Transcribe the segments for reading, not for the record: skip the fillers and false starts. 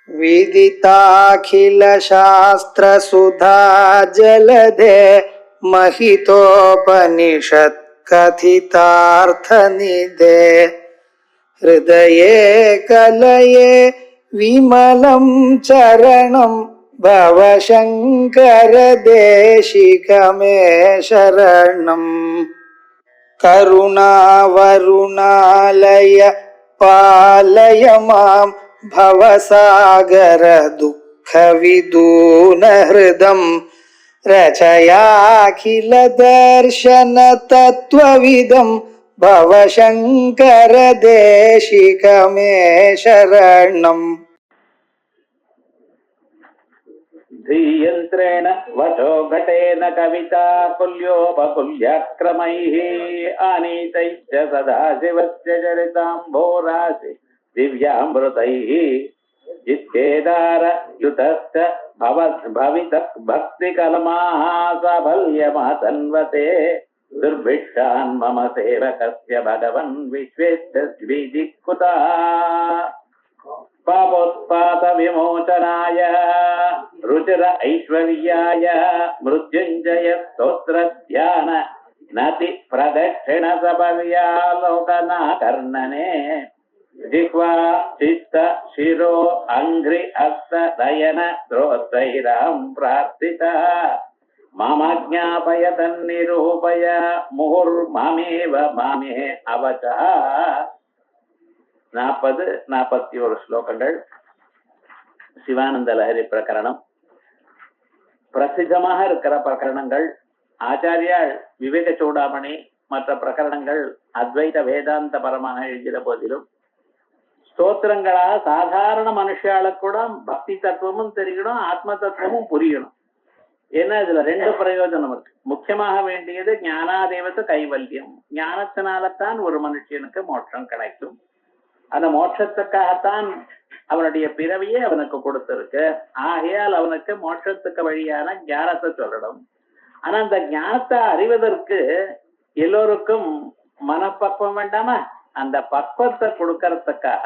विदिताखिल शास्त्र सुधा जलधे महितोपनिषत् कथितार्थ निधे हृदये कलये विमलं चरणं भवशङ्कर देशिकमे शरणम् करुणावरुणालय पालय मां भवसागर दुःखविदून हृदं रचयाखिल दर्शन तत्त्वविदं भवशङ्कर देशिकमे शरणम् धीयन्त्रेण वचो घटेन कविता कुल्योपकुल्यक्रमैः आनीतैश्च सदाशिवस्य चरिताम्भोराशि दिव्यामृतैः जित्केदारयुतश्च भवितः भक्तिकलमाः साफल्यमातन्वते दुर्भिक्षान् मम सेवकस्य भगवन् विश्वेश्वरः पापोत्पात विमोचनाय रुचिर ऐश्वर्याय मृत्युञ्जय स्तोत्र ध्यान नति प्रदक्षिण सपर्यालोकना कर्णने जिह्वा चित्त शिरो अङ्घ्रि हस्त दयन श्रोत्रैरां प्रार्थिता मम ज्ञापय तन्निरूपय मुहुर्ममेव ममे अवचः 40-41 ஸ்லோகங்கள். சிவானந்த லஹரி பிரகரணம் பிரசித்தமாக இருக்கிற பிரகரணங்கள். ஆச்சாரியால் விவேக சூடாமணி மற்ற பிரகரணங்கள் அத்வைத வேதாந்த பரமாக எழுதிய போதிலும் ஸ்தோத்திரங்களாக சாதாரண மனுஷாளுக்கு கூட பக்தி தத்துவமும் தெரியணும், ஆத்ம தத்துவமும் புரியணும். ஏன்னா இதுல 2 பிரயோஜனம் இருக்கு. முக்கியமாக வேண்டியது ஞானாதேவத கைவல்யம். ஞானத்தினால்தான் ஒரு மனுஷனுக்கு மோட்சம் கிடைக்கும். அந்த மோட்சத்துக்காகத்தான் அவனுடைய பிறவியே அவனுக்கு கொடுத்திருக்கு. ஆகையால் அவனுக்கு மோட்சத்துக்கு வழியான ஞானத்தை சொல்லணும். ஆனா அந்த ஞானத்தை அறிவதற்கு எல்லோருக்கும் மனப்பக்குவம் வேண்டாமா? அந்த பக்குவத்தை கொடுக்கறதுக்காக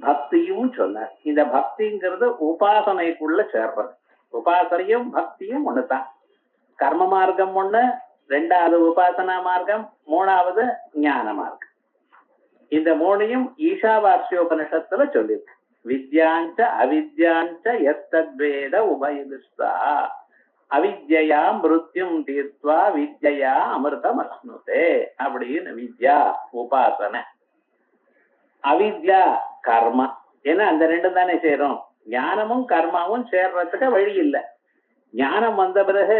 பக்தியும் சொன்னார். இந்த பக்திங்கிறது உபாசனைக்குள்ள சேர்றது. உபாசனையும் பக்தியும் ஒண்ணுதான். கர்ம மார்க்கம் ஒண்ணு, 2வது உபாசனா மார்க்கம், 3வது ஞான மார்க்கம். இந்த 3ஐயும் ஈஷாவாஸ்யோபனிஷத்துல சொல்லிருக்கு. வித்யாஞ்ச அவித்யாஞ்ச எத்தத்வேத உபயுதிஷ்டா அவித்யா மிருத்யும் தீர்த்வா வித்யா அமிர்தம் அஸ்னுதே அப்படின்னு. வித்யா உபாசனை, அவித்யா கர்மா. ஏன்னா அந்த 2 தானே சேரும். ஞானமும் கர்மாவும் சேர்றதுக்கு வழி இல்லை. ஞானம் வந்த பிறகு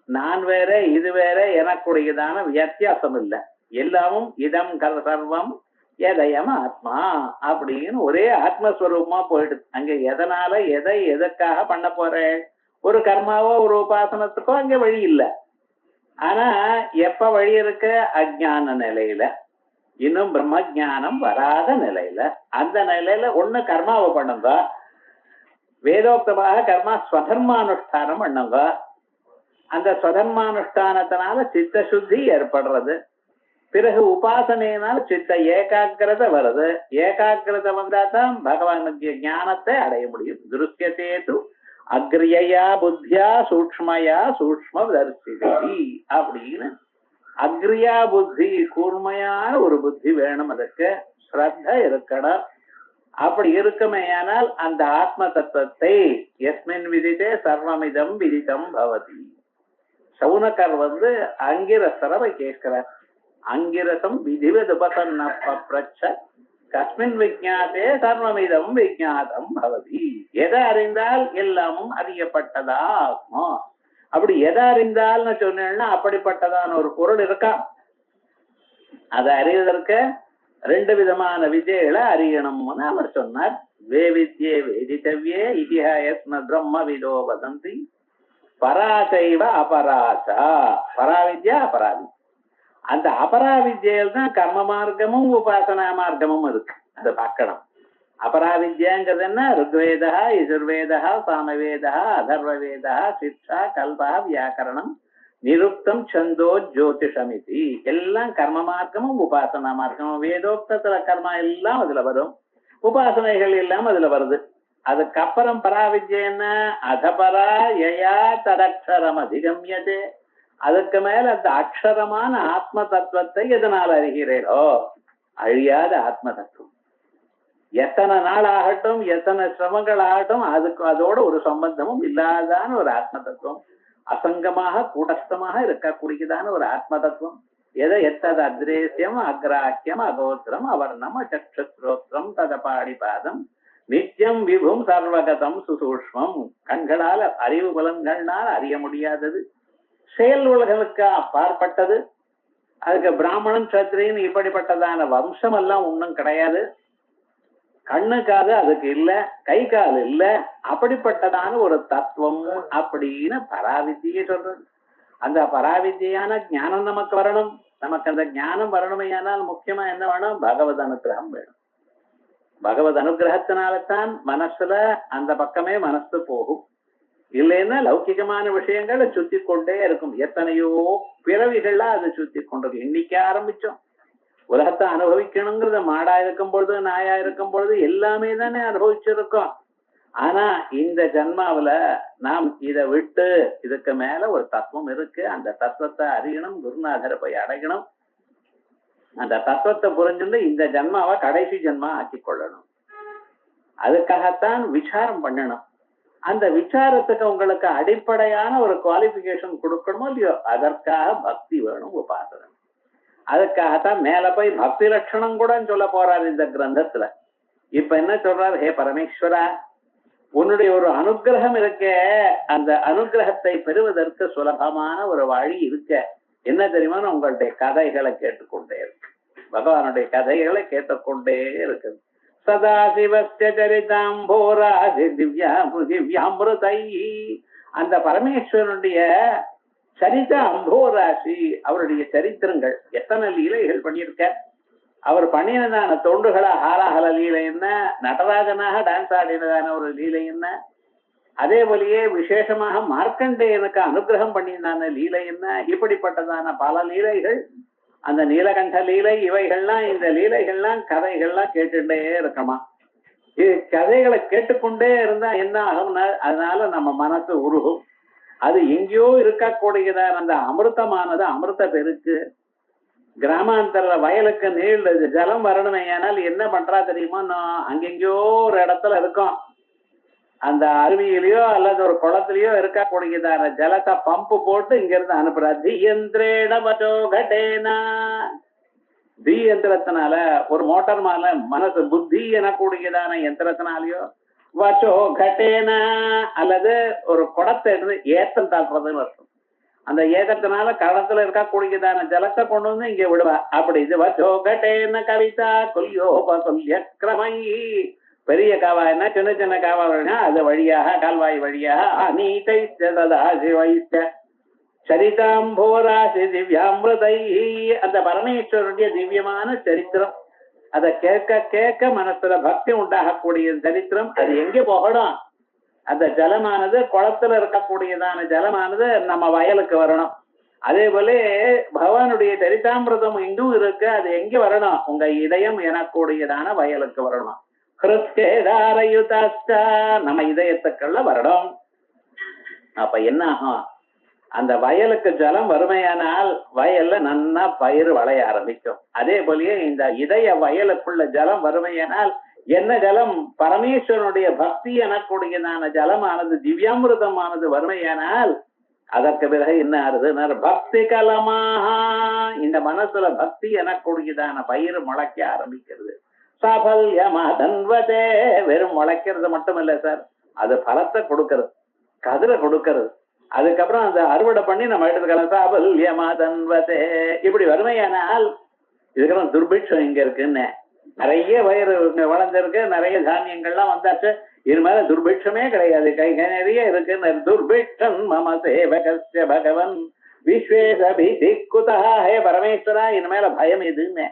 நான் வேற இது வேற எனக்குடையதான வித்தியாசம் இல்லை. எல்லாமும் இதம் சர்வம் எதயம் ஆத்மா அப்படின்னு ஒரே ஆத்மஸ்வரூபமா போயிடுது. அங்க எதனால எதை எதற்காக பண்ண போறேன், ஒரு கர்மாவோ ஒரு உபாசனத்துக்கோ அங்க வழி இல்லை. ஆனா எப்ப வழி இருக்க? அஜ்ஞான நிலையில, இன்னும் பிரம்ம ஜானம் வராத நிலையில. அந்த நிலையில ஒண்ணு கர்மாவை பண்ணுங்க, வேதோக்தமாக கர்மா ஸ்வதர்மானுஷ்டானம் பண்ணுங்க. அந்த ஸ்வதர்மானுஷ்டானத்தினால சித்த சுத்தி ஏற்படுறது. பிறகு உபாசனையினால சித்த ஏகாகிரதை வருது. ஏகாகிரதை வந்தா தான் பகவானுடைய ஞானத்தை அடைய முடியும். திருஷ்யத்தேது அக்ரியா புத்தியா சூக்ஷ்மயா சூக்ஷ்ம தரிசிதி அப்படின்னு. அக்ரியா புத்தி, கூர்மையான ஒரு புத்தி வேணும். அதுக்கு ஸ்ரத்த இருக்கணும். அப்படி இருக்குமேயானால் அந்த ஆத்ம தத்துவத்தை எஸ்மின் விதித்தே சர்வமிதம் விதித்தம் பவதி. சவுனகர் அங்கிரசரை கேட்கிறார். அங்கிரசம் விதிவத் உபசன்னப்ரச்ச கஸ்மின் விஜ்ஞாதே சர்வமிதம் விஜ்ஞாதம் பவதி. எதை அறிந்தால் எல்லாமும் அறியப்பட்டதா ஆத்மா. அப்படி எதை அறிந்தால்னு சொன்னா அப்படிப்பட்டதான ஒரு பொருள் இருக்கா. அதை அறிவதற்கு 2 விதமான வித்யைகளை அறியணும்னு அவர் சொன்னார். வேவித்யே வேதித்தவ்யே இதிஹாயஸ்ம பிரம்ம விதோ வதந்தி பராசைவ அபராசா. பராவித்யா அபராவி. அந்த அபராவித்யில் தான் கர்ம மார்க்கமும் உபாசனா மார்க்கமும் இருக்கு. அதை பார்க்கணும். அபராவித்யாங்கிறது என்ன? ருக்வேதா, யஜுர்வேதா, சாமவேதா, அதர்வவேதா, சிக்ஷா, கல்பா, வியாக்கரணம், நிருப்தம், சந்தோ, ஜோதிஷமிதி எல்லாம் கர்ம மார்க்கமும் உபாசனா மார்க்கமும். வேதோக்தத்துல கர்மா எல்லாம் அதுல வரும். உபாசனைகள் எல்லாம் அதுல வருது. அதுக்கப்புறம் பராவித்யை என்ன? அதபரா யயா ததக்ஷரம் அதிகம்யதே. அதுக்கு மேல அந்த அக்ஷரமான ஆத்ம தத்துவத்தை எதனால் அறிகிறீரோ, அழியாத ஆத்ம தத்துவம். எத்தனை நாள் ஆகட்டும், எத்தனை சிரமங்கள் ஆகட்டும், அதுக்கு அதோட ஒரு சம்பந்தமும் இல்லாதான ஒரு ஆத்ம தத்துவம், அசங்கமாக கூடஸ்தமாக இருக்கக்கூடியதான ஒரு ஆத்ம தத்துவம். எதை எத்தது அத்ரேசியம் அக்ராக்கியம் அகோத்திரம் அவர்ணம் சக்ஷுஸ்ரோத்திரம் ததபாடிபாதம் நித்தியம் விபும் சர்வகதம் சுசூஷ்மம். கண்களால் அறிவு புலன்களால் அறிய முடியாதது, செயல் உலகளுக்கு அப்பாற்பட்டது. அதுக்கு பிராமணன் சத்திரியன் இப்படிப்பட்டதான வம்சம் எல்லாம் ஒன்றும் கிடையாது. கண்ணு காது அதுக்கு இல்ல, கை கால் இல்ல, அப்படிப்பட்டதான ஒரு தத்துவம் அப்படின்னு பராவித்தியை சொல்றது. அந்த பராவித்தியான ஞானம் நமக்கு வரணும். நமக்கு அந்த ஞானம் வரணுமையானால் முக்கியமா என்ன வேணும்? பகவத் அனுகிரகம் வேணும். பகவத் அனுகிரகத்தினால்தான் மனசுல அந்த பக்கமே மனசு போகும். இல்லைன்னா லௌகிகமான விஷயங்களை சுத்தி கொண்டே இருக்கும். எத்தனையோ பிறவிகள்ல அது சுத்தி கொண்டிருக்கு. இன்னைக்கு ஆரம்பிச்சோம். உலகத்தை அனுபவிக்கணுங்கிறத மாடா இருக்கும் பொழுது, நாயா இருக்கும் பொழுது எல்லாமே தானே அனுபவிச்சிருக்கோம். ஆனா இந்த ஜன்மாவில நாம் இதை விட்டு இதுக்கு மேல ஒரு தத்துவம் இருக்கு, அந்த தத்துவத்தை அறியணும், குருநாதரை போய் அடையணும். அந்த தத்துவத்தை புரிஞ்சுட்டு இந்த ஜன்மாவை கடைசி ஜன்மா ஆக்கி கொள்ளணும். அதுக்காகத்தான் விசாரம் பண்ணணும். அந்த விசாரத்துக்கு உங்களுக்கு அடிப்படையான ஒரு குவாலிபிகேஷன் கொடுக்கணுமோ இல்லையோ, அதற்காக பக்தி வேணும், உபாசனை. அதுக்காகத்தான் மேல போய் பக்தி லட்சணம் கூட சொல்ல போறாரு இந்த கிரந்தத்துல. இப்ப என்ன சொல்றாரு? ஹே பரமேஸ்வரா, உன்னுடைய ஒரு அனுகிரகம் இருக்க, அந்த அனுகிரகத்தை பெறுவதற்கு சுலபமான ஒரு வழி இருக்க. என்ன தெரியுமா? உங்களுடைய கதைகளை கேட்டுக்கொண்டே இருக்கு. பகவானுடைய கதைகளை கேட்டுக்கொண்டே இருக்கு. சதாசிவஸ்ய சரிதாம்போராதி திவ்யாமிருதை. அந்த பரமேஸ்வரனுடைய சரித அம்போராசி, அவருடைய சரித்திரங்கள், எத்தனை லீலைகள் பண்ணியிருக்க. அவர் பண்ணினதான தொண்டுகளா ஹாராஹல லீலை என்ன, நடராஜனாக டான்ஸ் ஆடினதான ஒரு லீலை என்ன, அதே போலயே விசேஷமாக மார்க்கண்டேயனுக்கு அனுகிரகம் பண்ணினதான லீலை என்ன, இப்படிப்பட்டதான பல லீலைகள். அந்த நீலகண்ட லீலை, இவைகள்லாம், இந்த லீலைகள்லாம் கதைகள்லாம் கேட்டுட்டே இருக்கமா. இது கதைகளை கேட்டுக்கொண்டே இருந்தா என்ன ஆகும்னா, அதனால நம்ம மனசு உருகும். அது எங்கேயோ இருக்கக்கூடியதான அந்த அமிர்தமானது, அமிர்த பெருக்கு. கிராமாந்தர வயலுக்கு நீள் ஜலம் வரணுமே, ஆனால் என்ன பண்றா தெரியுமா? அங்கெங்கயோ ஒரு இடத்துல இருக்கும், அந்த அருவியிலயோ அல்லது ஒரு குளத்திலயோ இருக்கக்கூடியதான ஜலத்தை பம்பு போட்டு இங்க இருந்து அனுப்புறா. தி யந்திரத்தினால, ஒரு மோட்டார் மேல மனசு புத்தி எனக்கூடியதான யந்திரத்தினாலயோ, வச்சோ கட்டேனா அல்லது ஒரு குடத்தை இருந்து ஏத்தம் தாழ்றதுன்னு அர்த்தம். அந்த ஏகத்தினால கடத்துல இருக்கக்கூடியதான ஜலத்தை கொண்டு வந்து இங்க விடுவா. அப்படி இது வச்சோ கட்டேன கவிதா கொல்யோப கொல்ய கிரமை. பெரிய காவாய்னா சின்ன சின்ன காவாய்னா அது வழியாக, கால்வாய் வழியாக அநீதை சிவைத்த சரிதாம்போராசி திவ்யாமிருதை. அந்த பரமேஸ்வரனுடைய திவ்யமான சரித்திரம், அதை கேட்க கேட்க மனசுல பக்தி உண்டாகக்கூடிய சரித்திரம். அது எங்க போகணும்? அந்த ஜலமானது, குளத்துல இருக்கக்கூடியதான ஜலமானது நம்ம வயலுக்கு வரணும். அதே போல பகவானுடைய சரிதாமிரதம் எங்கும் இருக்கு, அது எங்க வரணும்? உங்க இதயம் எனக்கூடியதான வயலுக்கு வரணும். நம்ம இதயத்துக்குள்ள வரணும். அப்ப என்ன ஆகும்? அந்த வயலுக்கு ஜலம் வறுமையானால் வயல்ல நன்னா பயிர் வளைய ஆரம்பிக்கும். அதே போலயே இந்த இதய வயலுக்குள்ள ஜலம் வறுமையானால் என்ன ஜலம்? பரமேஸ்வரனுடைய பக்தி எனக்கூடியதான ஜலமானது, திவ்யாமிருதமானது வறுமையானால் அதற்கு பிறகு என்ன ஆறுது? பக்தி கலமாக இந்த மனசுல பக்தி எனக்கூடியதான பயிர் முளைக்க ஆரம்பிக்கிறது. சாபல்யமாதன்வதே. வெறும் முளைக்கிறது மட்டும் இல்ல சார், அது பலத்தை கொடுக்கறது, கதிரை கொடுக்கறது. அதுக்கப்புறம் அந்த அறுவடை பண்ணி நம்ம எடுத்துக்கலாம். சாபல்யமாதன்வதே. இப்படி வறுமையானால் இதுக்கெல்லாம் துர்பிட்சம் எங்க இருக்குன்னு, நிறைய வயிறு வளர்ந்திருக்கு, நிறைய தானியங்கள்லாம் வந்தாச்சு, இது மேல துர்பிட்சமே கிடையாது, கை நிறைய இருக்கு. துர்பிட்சம் மம சேவகஸ்ய பகவன் விஸ்வேசபி குதா. ஹே பரமேஸ்வரா, இது மேல பயம் எதுன்னு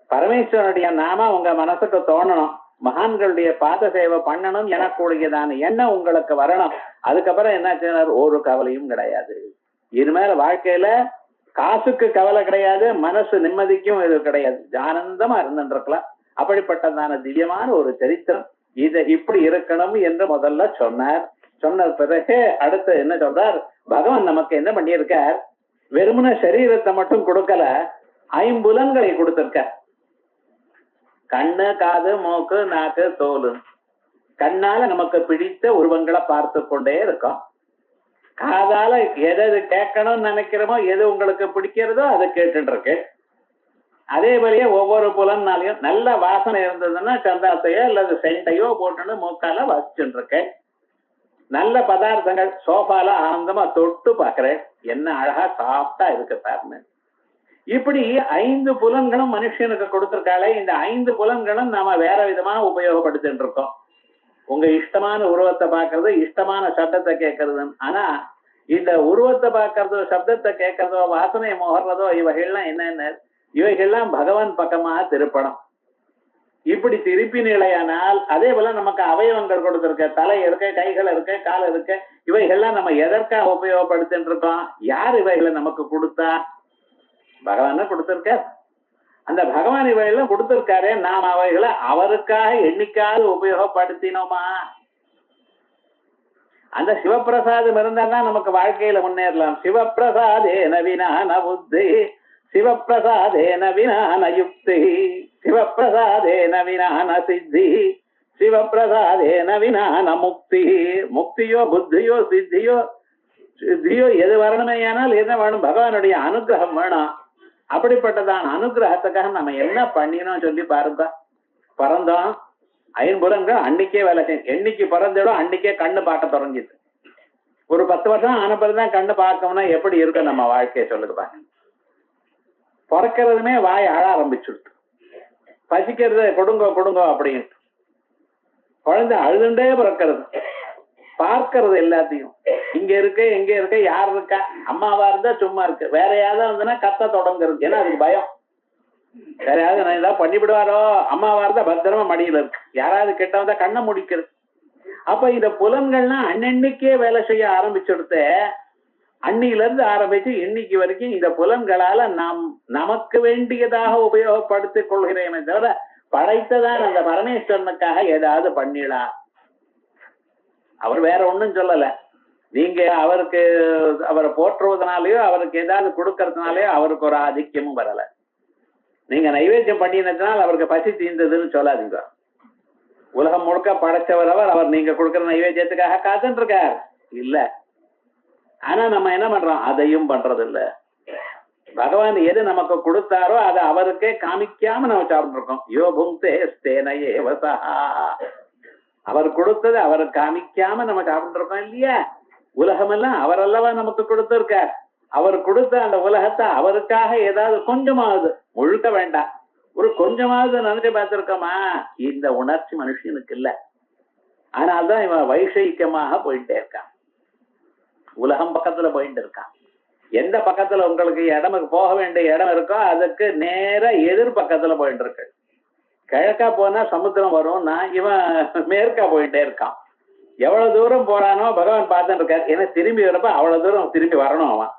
பரமேஸ்வரனுடைய நாம உங்க மனசுக்கு தோணணும். மகான்களுடைய பாத சேவை பண்ணணும் எனக்கூடியதான எண்ணம் உங்களுக்கு வரணும். அதுக்கப்புறம் என்ன செய்யறாரு? ஒரு கவலையும் கிடையாது. இது மேல வாழ்க்கையில காசுக்கு கவலை கிடையாது, மனசு நிம்மதிக்கும் இது கிடையாது. ஆனந்தமா இருந்துருக்கலாம். அப்படிப்பட்டதான திவ்யமான ஒரு சரித்திரம். இதை இப்படி இருக்கணும் என்று முதல்ல சொன்னார். சொன்ன பிறகு அடுத்து என்ன சொல்றார், பகவான் நமக்கு என்ன பண்ணியிருக்கார், வெறுமன சரீரத்தை மட்டும் கொடுக்கல, ஐம்புலன்களை கொடுத்திருக்கார். கண்ணு, காது, மூக்கு, நாக்கு, தோல். கண்ணால நமக்கு பிடித்த உருவங்களை பார்த்து கொண்டே இருக்கோம். காதால எது கேட்கணும்னு நினைக்கிறோமோ, எது உங்களுக்கு பிடிக்கிறதோ அதை கேட்டுட்டு இருக்கு. அதே போலயே ஒவ்வொரு புலன்னாலையும் நல்ல வாசனை இருந்ததுன்னா சந்தாத்தையோ அல்லது செண்டையோ போட்டுன்னு மூக்கால வச்சுட்டு இருக்கேன். நல்ல பதார்த்தங்கள் சோஃபால ஆனந்தமா தொட்டு பாக்குறேன், என்ன அழகா சாஃப்டா இருக்கு சார்னு. இப்படி 5 புலன்களும் மனுஷனுக்கு கொடுத்திருக்காளே, இந்த 5 புலன்களும் நாம வேற விதமா உபயோகப்படுத்திட்டு இருக்கோம். உங்க இஷ்டமான உருவத்தை பாக்குறது, இஷ்டமான சப்தத்தை கேட்கறது. ஆனா இந்த உருவத்தை பாக்குறதோ, சப்தத்தை கேட்கறதோ, வாசனையை முகர்றதோ, இவைகள்லாம் என்னென்ன, இவைகள்லாம் பகவான் பக்கமா திருப்பணும். இப்படி திருப்பி நிலையானால் அதே போல நமக்கு அவயவங்கள் கொடுத்திருக்க, தலை இருக்க, கைகள் இருக்க, கால் இருக்க, இவைகள்லாம் நம்ம எதற்காக உபயோகப்படுத்திட்டு இருக்கோம்? யார் இவைகளை நமக்கு கொடுத்தா? பகவான் கொடுத்திருக்க. அந்த பகவான் இவையெல்லாம் கொடுத்திருக்காரே, நாம் அவைகளை அவருக்காக என்னைக்காவது உபயோகப்படுத்தினோமா? அந்த சிவப்பிரசாதம் இருந்தாதான் நமக்கு வாழ்க்கையில முன்னேறலாம். சிவப்பிரசாதேன வினான புத்தி, சிவப்பிரசாதேன வினான யுக்தி, சிவப்பிரசாதேன வினான சித்தி, சிவப்பிரசாதேன வினான முக்தி. முக்தியோ புத்தியோ சித்தியோ எது வரணுமே, ஆனால் என்ன வேணும்? பகவானுடைய அனுகிரகம் வேணும். அப்படிப்பட்டதான் அனுகிரகத்துக்காக நம்ம என்ன பண்ணினோம் சொல்லி பாருங்க. பிறந்தோம், ஐம்புலன்கள் அன்னைக்கே வேலை செய்யும். என்னைக்கு பிறந்தோம் அன்னைக்கே கண்ணு பார்க்க தொடங்கிது. ஒரு 10 வருஷம் ஆன பிறகுதான் கண்ணு பார்க்கணும்னா எப்படி இருக்கும் நம்ம வாழ்க்கையை சொல்லுங்க பாருங்க. பிறக்கிறதுமே வாய் அழ ஆரம்பிச்சுடுது, பசிக்கிறது கொடுங்கோ கொடுங்கோ அப்படின்னு. குழந்தை அழுதுண்டே பிறக்கிறது, பார்க்கறது எல்லாத்தையும். இங்க இருக்கு, எங்க இருக்கு, யார் இருக்கா, அம்மாவா இருந்தா சும்மா இருக்கு, வேற யாராவது இருந்ததுன்னா கத்த தொடங்குறது. ஏன்னா அதுக்கு பயம், வேற யாராவது நான் ஏதாவது பண்ணிவிடுவாரோ. அம்மாவா இருந்தா பத்திரமா மடியில இருக்கு, யாராவது கிட்ட வந்தா கண்ணை முடிக்கிறது. அப்ப இந்த புலன்கள்லாம் அன்னன்னைக்கே வேலை செய்ய ஆரம்பிச்சுடுத்த. அன்னில இருந்து ஆரம்பிச்சு இன்னைக்கு வரைக்கும் இந்த புலன்களால நாம் நமக்கு வேண்டியதாக உபயோகப்படுத்திக் கொள்கிறேனே தவிர படைத்ததான் அந்த பரமேஸ்வரனுக்காக ஏதாவது பண்ணிடா. அவர் வேற ஒண்ணும் சொல்லல. நீங்க அவரை போற்றுவதனாலயோ அவருக்கு ஏதாவது கொடுக்கறதுனாலயோ அவருக்கு ஒரு ஆதிக்கமும் வரல. நீங்க நைவேத்தியம் பண்ணினதுனால அவருக்கு பசி தீர்ந்ததுன்னு சொல்லாதீங்க. உலகம் முழுக்க படைச்சவர் அவர் நீங்க கொடுக்கற நைவேத்தியத்துக்காக காத்துட்டு இருக்கார் இல்ல. ஆனா நம்ம என்ன பண்றோம்? அதையும் பண்றது இல்ல. பகவான் எது நமக்கு கொடுத்தாரோ அதை அவருக்கே காமிக்காம நம்ம சாப்பிட்டு இருக்கோம். யோ புங்கே ஸ்தேனயே வசா, அவர் கொடுத்தது அவர் காமிக்காம நம்ம சாப்பிட்டு இருக்கோம் இல்லையா? உலகம் எல்லாம் அவர் அல்லவா நமக்கு கொடுத்திருக்கார். அவர் கொடுத்த அந்த உலகத்தை அவருக்காக ஏதாவது கொஞ்சமாவது, முழுக்க வேண்டாம், ஒரு கொஞ்சமாவது நினைச்சு பார்த்திருக்கோமா? இந்த உணர்ச்சி மனுஷனுக்கு இல்ல. ஆனால்தான் இவன் வைஷயிக்கமாக போயிட்டே இருக்கான், உலகம் பக்கத்துல போயிட்டு இருக்கான். எந்த பக்கத்துல உங்களுக்கு இடமுக்கு போக வேண்டிய இடம் இருக்கோ அதுக்கு நேர எதிர் பக்கத்துல போயிட்டு இருக்கு. கிழக்கா போனா சமுத்திரம் வரும்னா இவன் மேற்கா போயிட்டே இருக்கான். எவ்வளவு தூரம் போறானோ பகவான் பார்த்துட்டு இருக்காரு. ஏன்னா திரும்பி வரப்ப அவ்வளவு தூரம் திரும்பி வரணும் அவன்.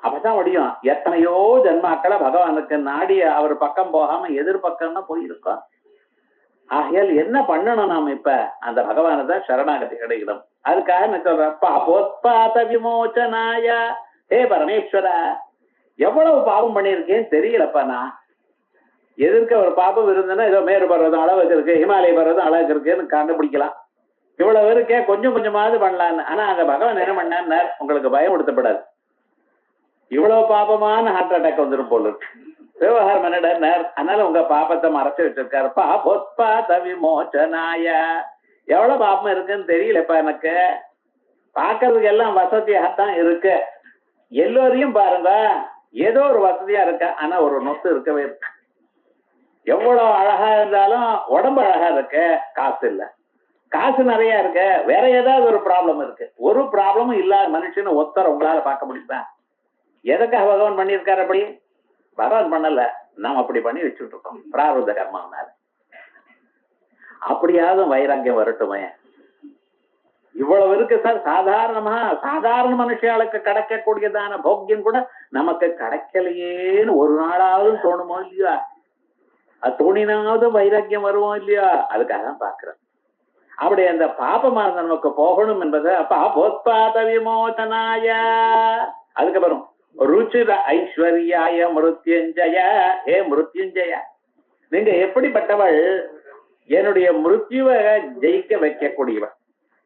அப்பதான் முடியும். எத்தனையோ ஜன்மாக்களை பகவானுக்கு நாடி அவர் பக்கம் போகாம எதிர்பக்கம்னா போயிருக்கோம். ஆகையால் என்ன பண்ணணும் நாம? இப்ப அந்த பகவானை தான் சரணாகதி கிடைக்கணும். அதுக்காக நான் சொல்றேன், பாபோத்பாத விமோச்சனாய, ஹே பரமேஸ்வரா, எவ்வளவு பாவம் பண்ணியிருக்கேன்னு தெரியலப்பா. நான் எதிர்க்க ஒரு பாபம் இருந்ததுன்னா ஏதோ மேரு பர்வதம் அளவுக்கு இருக்கு, ஹிமாலய பர்வதம் அளவுக்கு இருக்குன்னு கண்டுபிடிக்கலாம். இவ்வளவு இருக்கே, கொஞ்சம் கொஞ்சமாவது பண்ணலான்னு. ஆனா அந்த பகவான் என்ன பண்ணான்னு உங்களுக்கு பயப்படுத்தப்படாது. இவ்வளவு பாபமான ஹார்ட் அட்டாக் வந்துடும் போல இருக்கு, விவகாரம் என்னடார். அதனால உங்க பாபத்தை மறைச்சு வச்சிருக்காரு. பாபோத்பாத விமோச்சனாய, எவ்வளவு பாபம் இருக்குன்னு தெரியலப்பா எனக்கு. பாக்குறதுக்கு எல்லாம் வசதியாகத்தான் இருக்கு. எல்லோரையும் பாருங்க, ஏதோ ஒரு வசதியா இருக்க, ஆனா ஒரு நொத்து இருக்கவே இருக்கு. எவ்வளவு அழகா இருந்தாலும் உடம்பு அழகா இருக்கு, காசு இல்ல. காசு நிறைய இருக்கு, வேற ஏதாவது ஒரு ப்ராப்ளம் இருக்கு. ஒரு ப்ராப்ளமும் இல்லாத மனுஷன்னு ஒருத்தர் உங்களால பார்க்க முடியுமா? எதுக்காக பகவான் பண்ணியிருக்காரு? அப்படி பகவான் பண்ணல, நாம் அப்படி பண்ணி வச்சுட்டு இருக்கோம் பிராரப்த கர்மாவனால. அப்படியாவது வைராக்கியம் வரட்டுமே. இவ்வளவு இருக்கு சார். சாதாரண மனுஷாளுக்கு கிடைக்கக்கூடியதான போக்கியம் கூட நமக்கு கிடைக்கலையேன்னு ஒரு நாளாவது தோணுமோ இல்லையா? அது தோணினாவது வைராக்கியம் வருவோம் இல்லையா, அதுக்காக தான் பாக்குறேன். அப்படி அந்த பாபமானது நமக்கு போகணும் என்பது பாபோத்பாத விமோசனாய. அதுக்கப்புறம் ருச்சிர ஐஸ்வர்யாய மிருத்யுஞ்சய. ஏ மிருத்யுஞ்சய, நீங்க எப்படிப்பட்டவள்? என்னுடைய மிருத்யுவை ஜெயிக்க வைக்கக்கூடியவள்.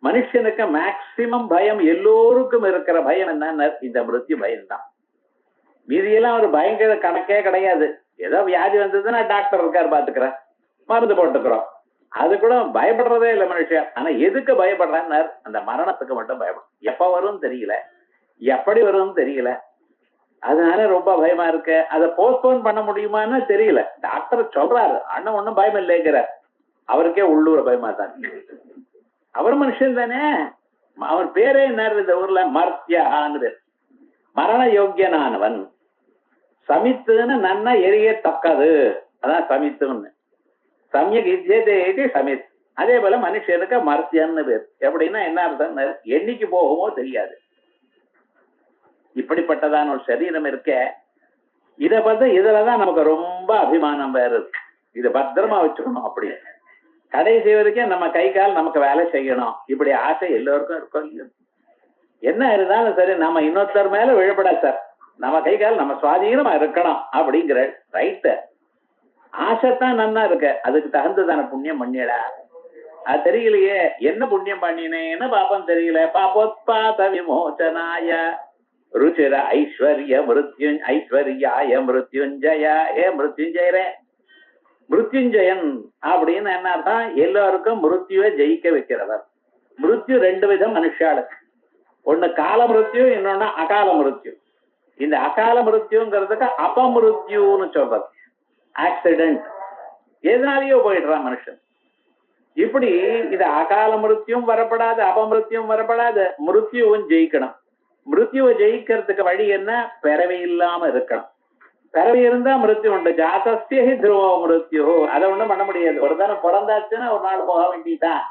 மனுஷனுக்கு மேக்சிமம் பயம், எல்லோருக்கும் இருக்கிற பயம் என்னன்னா இந்த மிருத்யு பயம்தான். மீதியெல்லாம் ஒரு பயங்கர கணக்கே கிடையாது. ஏதோ வியாதி வந்ததுன்னா டாக்டர் இருக்காரு பாத்துக்கிறேன், மருந்து போட்டுக்கிறோம், அது கூட பயப்படுறதே இல்லை மனுஷன். ஆனா எதுக்கு பயப்படுறான்னு அந்த மரணத்துக்கு மட்டும் பயப்படும். எப்ப வரும் தெரியல, எப்படி வரும் தெரியல, அதனால ரொம்ப பயமா இருக்கு. அதை போஸ்ட்போன் பண்ண முடியுமான்னு தெரியல. டாக்டர் சொல்றாரு அண்ணன் ஒண்ணும் பயம் இல்லைங்கிறார், அவருக்கே உள்ளூர் பயமா தான். அவர் மனுஷன் தானே. அவர் பேரே என்ன இந்த ஊர்ல மர்த்தியான்னு, மரண யோக்கியனானவன். சமித்துன்னு நன்னா எரியத்தக்கது, அதான் சமித்துன்னு. சமயக் இஜ்ஜதேதி சமித். அதே போல மனுஷனுக்கு மர்த்தியன்னு பேர். எப்படின்னா என்ன அர்த்தம்? என்னைக்கு போகுமோ தெரியாது. இப்படிப்பட்டதான ஒரு சரீரம் இருக்க, இதை பார்த்து இதுலதான் நமக்கு ரொம்ப அபிமானம் வேற இருக்கு. இதை பத்திரமா வச்சுக்கணும். அப்படி கடைசி வரைக்கும் நம்ம கை கால் நமக்கு வேலை செய்யணும், இப்படி ஆசை எல்லோருக்கும் இருக்கும். என்ன இருந்தாலும் சரி, நம்ம இன்னொருத்தர் மேல விழப்படாது சார், நம்ம கை கால் நம்ம சுவாதீனமா இருக்கணும் அப்படிங்கிற ரைட்டு ஆசைத்தான் நன்னா இருக்க. அதுக்கு தகுந்ததான புண்ணியம் பண்ணிடா. அது தெரியலையே, என்ன புண்ணியம் பண்ணினேன்னு பாப்பம் தெரியல. பாபோத்பாத விமோசனாய ருச்சிர ஐஸ்வர்ய ஐஸ்வர்யாய மிருத்யுஞ்சய. ஏ மிருத்யுஞ்சயரே, மிருத்யுஞ்சயன் அப்படின்னு என்ன அர்த்தம்? எல்லாருக்கும் மிருத்யுவை ஜெயிக்க வைக்கிறவர். மிருத்யு ரெண்டு விதம் மனுஷாளுக்கு. ஒண்ணு கால மிருத்யு, இன்னொன்னு அகால மிருத்யு. இந்த அகால மிருத்யுங்கிறதுக்கு அபமிருத்யுன்னு சொல்றது. ஆக்சிடென்ட், எதனாலேயோ போயிடுறான் மனுஷன். இப்படி இந்த அகால மிருத்யும் வரப்படாது, அபமிருத்யும் வரப்படாது, மிருத்யுவும் ஜெயிக்கணும். மிருத்யுவை ஜெயிக்கிறதுக்கு வழி என்ன? பிறவி இல்லாம இருக்கணும். பிறவி இருந்தா மிருத்யு உண்டு. ஜாதஸ்ய ஹி துருவோ மிருத்யு. அதை ஒண்ணும் பண்ண முடியாது. ஒரு தானம் பிறந்தாச்சுன்னா ஒரு நாள் போக வேண்டியதான்.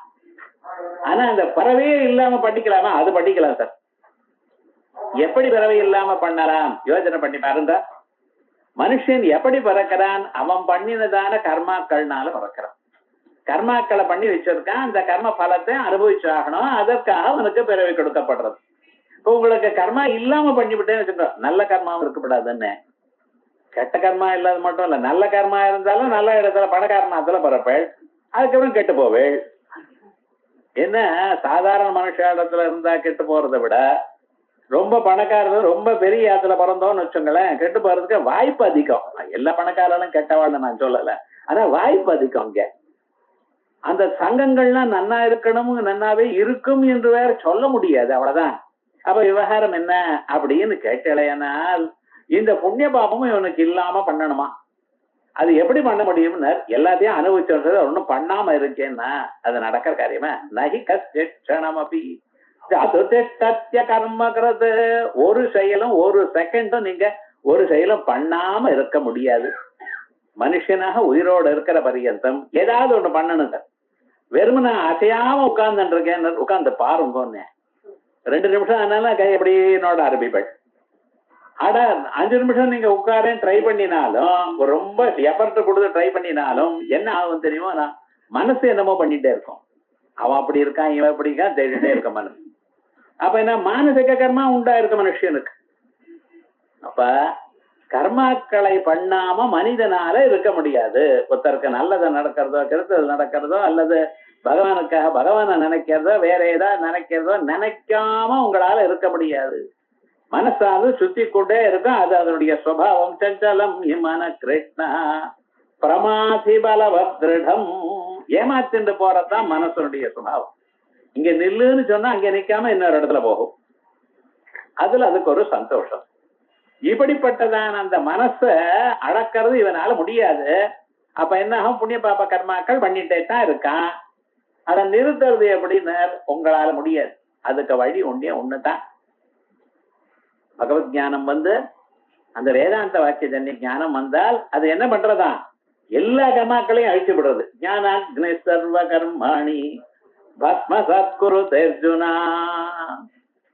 ஆனா அந்த பிறவையே இல்லாம படிக்கலாமா? அது படிக்கலாம் சார். எப்படி பிறவை இல்லாம பண்ணலாம் யோசனை பண்ணி பாருங்க. மனுஷன் எப்படி பிறக்கிறான்? அவன் பண்ணினதான கர்மாக்கள்னால பிறக்கிறான். கர்மாக்களை பண்ணி வச்சிருக்கான், அந்த கர்ம பலத்தை அனுபவிச்சாகணும். அதற்காக அவனுக்கு பிறவி கொடுக்கப்படுறது. இப்போ உங்களுக்கு கர்மா இல்லாம பண்ணிவிட்டேன்னு வச்சுக்கோ, நல்ல கர்மாவும் இருக்கப்படாதுன்னு. கெட்ட கர்மா இல்லாத மட்டும் இல்ல, நல்ல கர்மா இருந்தாலும் நல்ல இடத்துல பணக்காரனாத்துல பிறப்பேள், அதுக்கப்புறம் கெட்டு போவேள். என்ன சாதாரண மனுஷ இடத்துல இருந்தா கெட்டு போறதை விட ரொம்ப பணக்காரர் ரொம்ப பெரிய இடத்துல பிறந்தோம்னு வச்சுங்களேன், கெட்டு போறதுக்கு வாய்ப்பு அதிகம். எல்லா பணக்காரர்களும் கெட்டவாழ்னு நான் சொல்லல, ஆனா வாய்ப்பு அதிகம். இங்க அந்த சங்கங்கள்லாம் நன்னா இருக்கணும், நன்னாவே இருக்கும் என்று வேற சொல்ல முடியாது. அவ்வளவுதான். அப்ப விவகாரம் என்ன அப்படின்னு கேட்டலையானால், இந்த புண்ணிய பாபமும் இவனுக்கு இல்லாம பண்ணணுமா? அது எப்படி பண்ண முடியும்னு எல்லாத்தையும் அனுபவிச்சு ஒன்னும் பண்ணாம இருக்கேன்னா அது நடக்கிற காரியமா? நகி கஷ்டமபி கர்மகிறது. ஒரு செயலும் ஒரு செகண்டும் நீங்க ஒரு செயலும் பண்ணாம இருக்க முடியாது. மனுஷனாக உயிரோடு இருக்கிற பரியந்தம் ஏதாவது ஒண்ணு பண்ணணுங்க. வெறும் நான் அசையாம உட்கார்ந்து இருக்கேன், உட்கார்ந்து பாருங்க. 2 நிமிஷம் ஆனாலும் கை எப்படி நோட ஆரம்பிப்பேன். அட 5 நிமிஷம் நீங்க உட்காரேன் ட்ரை பண்ணினாலும், ரொம்ப எஃபர்ட் கொடுத்து ட்ரை பண்ணினாலும் என்ன ஆகும் தெரியுமா? நான் மனசு என்னமோ பண்ணிட்டே இருக்கும். அவன் அப்படி இருக்கான், இவன் எப்படி இருக்கான் தேடிட்டே இருக்க மனசு. அப்ப என்ன மானசிக கர்மா உண்டா இருக்க மனுஷனுக்கு. அப்ப கர்மாக்களை பண்ணாம மனிதனால இருக்க முடியாது. ஒருத்தருக்கு நல்லது நடக்கிறதோ கெடுத்தது நடக்கிறதோ அல்லது பகவானுக்காக பகவானை நினைக்கிறதோ வேற ஏதாவது நினைக்கிறதோ நினைக்காம உங்களால இருக்க முடியாது. மனசாது சுத்தி கொண்டே இருக்கும். அது அதனுடைய சுபாவம். சஞ்சலம் இமன கிருஷ்ணா பிரமாதி பலவத்ருடம். ஏமாத்திண்டு போறதுதான் மனசனுடைய சுபாவம். இங்க நில்லுன்னு சொன்னா அங்க நிக்காம இன்னொரு இடத்துல போகும். அதுல அதுக்கு ஒரு சந்தோஷம். இப்படிப்பட்டதான் அந்த மனச அடக்கிறது இவனால முடியாது. அப்ப என்ன ஆகும்? புண்ணிய பாப கர்மாக்கள் பண்ணிட்டே தான் இருக்கான். அதை நிறுத்துறது எப்படின்னு உங்களால முடியாது. அதுக்கு வழி ஒண்ணுதான். பகவத் ஞானம் வந்து அந்த வேதாந்த வாக்கிய ஜன்ய ஞானம் வந்தால் அது என்ன பண்றதா? எல்லா கர்மாக்களையும் அழிச்சு விடுறது. ஞானாக்னி சர்வ கர்மாணி பஸ்ம சத்குரு அர்ஜுனா.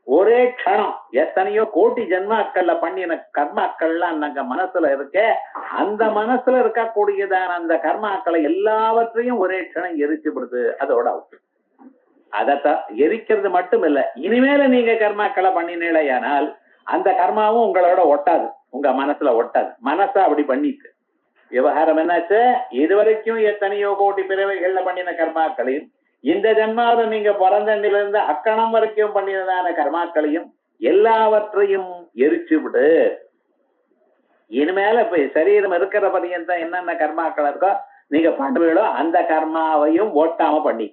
ஒரே க்ஷணம் எத்தனையோ கோடி ஜென்மாக்கள்ல பண்ணின கர்மாக்கள்லாம் நாங்க மனசுல இருக்க, அந்த மனசுல இருக்கக்கூடியதான அந்த கர்மாக்களை எல்லாவற்றையும் ஒரே க்ஷணம் எரிச்சுப்படுது. அதோட அவுட். அதத்தான் எரிக்கிறது மட்டும் இல்ல, இனிமேல நீங்க கர்மாக்களை பண்ணினேலையானால் அந்த கர்மாவும் உங்களோட ஒட்டாது, உங்க மனசுல ஒட்டாது. மனசா அப்படி பண்ணிட்டு விவகாரம் என்னாச்சு, இதுவரைக்கும் எத்தனையோ கோடி பிறவைகள்ல பண்ணின கர்மாக்களையும் இந்த ஜன்மாவில நீங்க பிறந்தண்டிலிருந்து அக்கணம் வரைக்கும் பண்ணினதான கர்மாக்களையும் எல்லாவற்றையும் எரிச்சு விடு. இனிமேல இப்ப சரீரம் இருக்கிற பரியந்தம் என்னென்ன கர்மாக்கள் இருக்கோ நீங்க பண்ணுவீங்களோ அந்த கர்மாவையும் ஓட்டாம பண்ணி.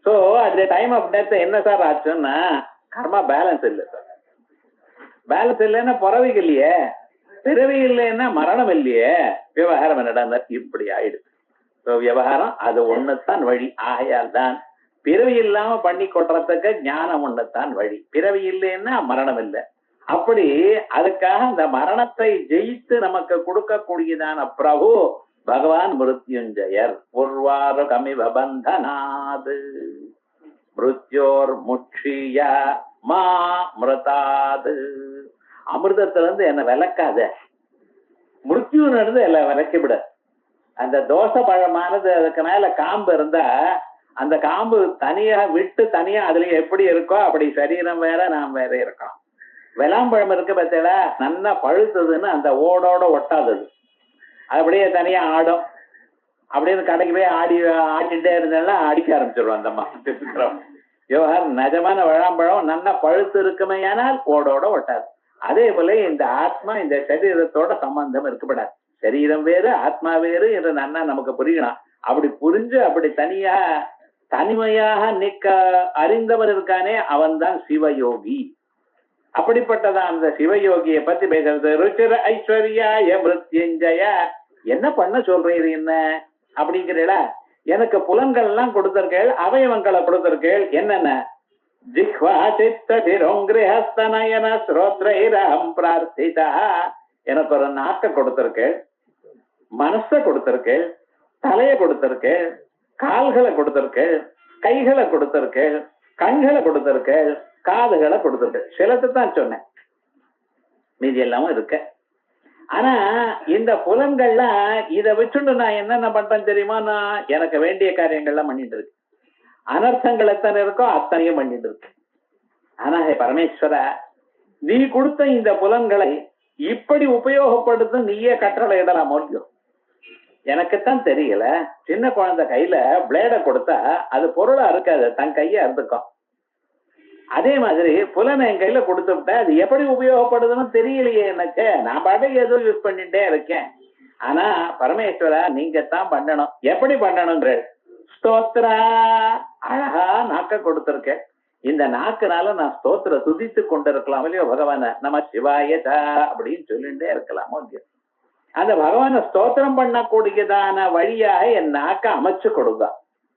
So at the time of death என்ன சார் ஆச்சுன்னா, கர்மா பேலன்ஸ் இல்லை சார். பேலன்ஸ் இல்லைன்னா பிறவிக்கு இல்லையே, பிறவி இல்லைன்னா மரணம் இல்லையே, விவகாரம் என்னடா இப்படி ஆயிடுது. விவகாரம் அது ஒண்ணுத்தான் வழி. ஆகையால் தான் பிறவி இல்லாம பண்ணி கொட்டுறதுக்கு ஞானம் ஒண்ணுத்தான் வழி. பிறவி இல்லைன்னா மரணம் இல்லை. அப்படி அதுக்காக அந்த மரணத்தை ஜெயித்து நமக்கு கொடுக்கக்கூடியதான பிரபு பகவான் மிருத்யுஞ்சயர். உர்வாரு கமிவ பந்தனாது மிருத்யோர் முட்சிய மா மிருதாது. அமிர்தத்துல இருந்து என்ன விளக்காத, மிருத்யுன்னு இருந்து எல்லாம் விளக்கி விட. அந்த தோசை பழமானது அதுக்கு மேல காம்பு இருந்தா அந்த காம்பு தனியா விட்டு தனியா அதுல எப்படி இருக்கோ அப்படி சரீரம் வேற நாம் வேற இருக்கோம். விளாம்பழம் இருக்கு பார்த்தீங்களா, நல்லா பழுத்ததுன்னு அந்த ஓடோட ஒட்டாதது, அப்படியே தனியா ஆடும். அப்படின்னு கடைக்கு போய் ஆட்டிகிட்டே இருந்தாலும் அடிக்க ஆரம்பிச்சிருவோம் அந்த மாதிரி விவகாரம். நிஜமான விளாம்பழம் நல்லா பழுத்து இருக்குமே ஆனால் ஓடோட ஒட்டாது. அதே போல இந்த ஆத்மா இந்த சரீரத்தோட சம்பந்தம் இருக்கப்படாது. சரீரம் வேறு ஆத்மா வேறு என்று நன்னா நமக்கு புரியணும். அப்படி புரிஞ்சு அப்படி தனிமையாக நிக்க அறிந்தவர் இருக்கானே அவன் தான் சிவயோகி. அப்படிப்பட்டதான் அந்த சிவயோகியை பத்தி பேசுறது. ருச்சிர ஐஸ்வர்யாய மிருத்யுஞ்சய. என்ன பண்ண சொல்றீரு என்ன அப்படிங்கிறீங்களா? எனக்கு புலன்கள் எல்லாம் கொடுத்திருக்கேள், அவயவங்களை கொடுத்திருக்கேள். என்னென்ன? ஜிஹ்வா சித்ததிரோங்கிரஹஸ்தநயன ஸ்ரோத்ரைரம் பிரார்த்திதா. எனக்கு ஒரு நாக்க கொடுத்திருக்கேள், மனச கொடுத்திருக்கேள், தலைய கொடுத்திருக்கேள், கால்களை கொடுத்திருக்கேள், கைகளை கொடுத்திருக்கேள், கண்களை கொடுத்திருக்கேள், காதுகளை கொடுத்திருக்கேள். சிலத்தை தான் சொன்னேன், மீதி எல்லாமும் இருக்க. ஆனா இந்த புலன்கள்லாம் இதை வச்சுட்டு நான் என்னென்ன பண்றேன் தெரியுமா? நான் எனக்கு வேண்டிய காரியங்கள்லாம் பண்ணிட்டு இருக்கு. அனர்த்தங்கள் எத்தனை இருக்கோ அத்தனையும் பண்ணிட்டு இருக்கு. ஆனா பரமேஸ்வர, நீ கொடுத்த இந்த புலன்களை இப்படி உபயோகப்படுத்த நீயே கட்டளை இடலாம் முடியும். எனக்குத்தான் தெரியல. சின்ன குழந்தை கையில பிளேட கொடுத்தா அது பொருளா இருக்காது, தன் கையை அறுத்துக்கும். அதே மாதிரி புலனை என் கையில கொடுத்து விட்டா அது எப்படி உபயோகப்படுதுன்னு தெரியலையே எனக்கு. நான் பாட்டுக்கு ஏதோ யூஸ் பண்ணிட்டே இருக்கேன். ஆனா பரமேஸ்வரா, நீங்க தான் பண்ணணும். எப்படி பண்ணணுங்கிற ஸ்தோத்ரா. அழகா நாக்க கொடுத்திருக்கேன். இந்த நாக்குனால நான் ஸ்தோத்திர துதித்து கொண்டிருக்கலாம் இல்லையோ பகவான. நம்ம சிவாயதா அப்படின்னு சொல்லிட்டே இருக்கலாமோ இல்லையோ. அந்த பகவான ஸ்தோத்திரம் பண்ணக்கூடியதான வழியாக என் நாக்க அமைச்சு கொடுங்க.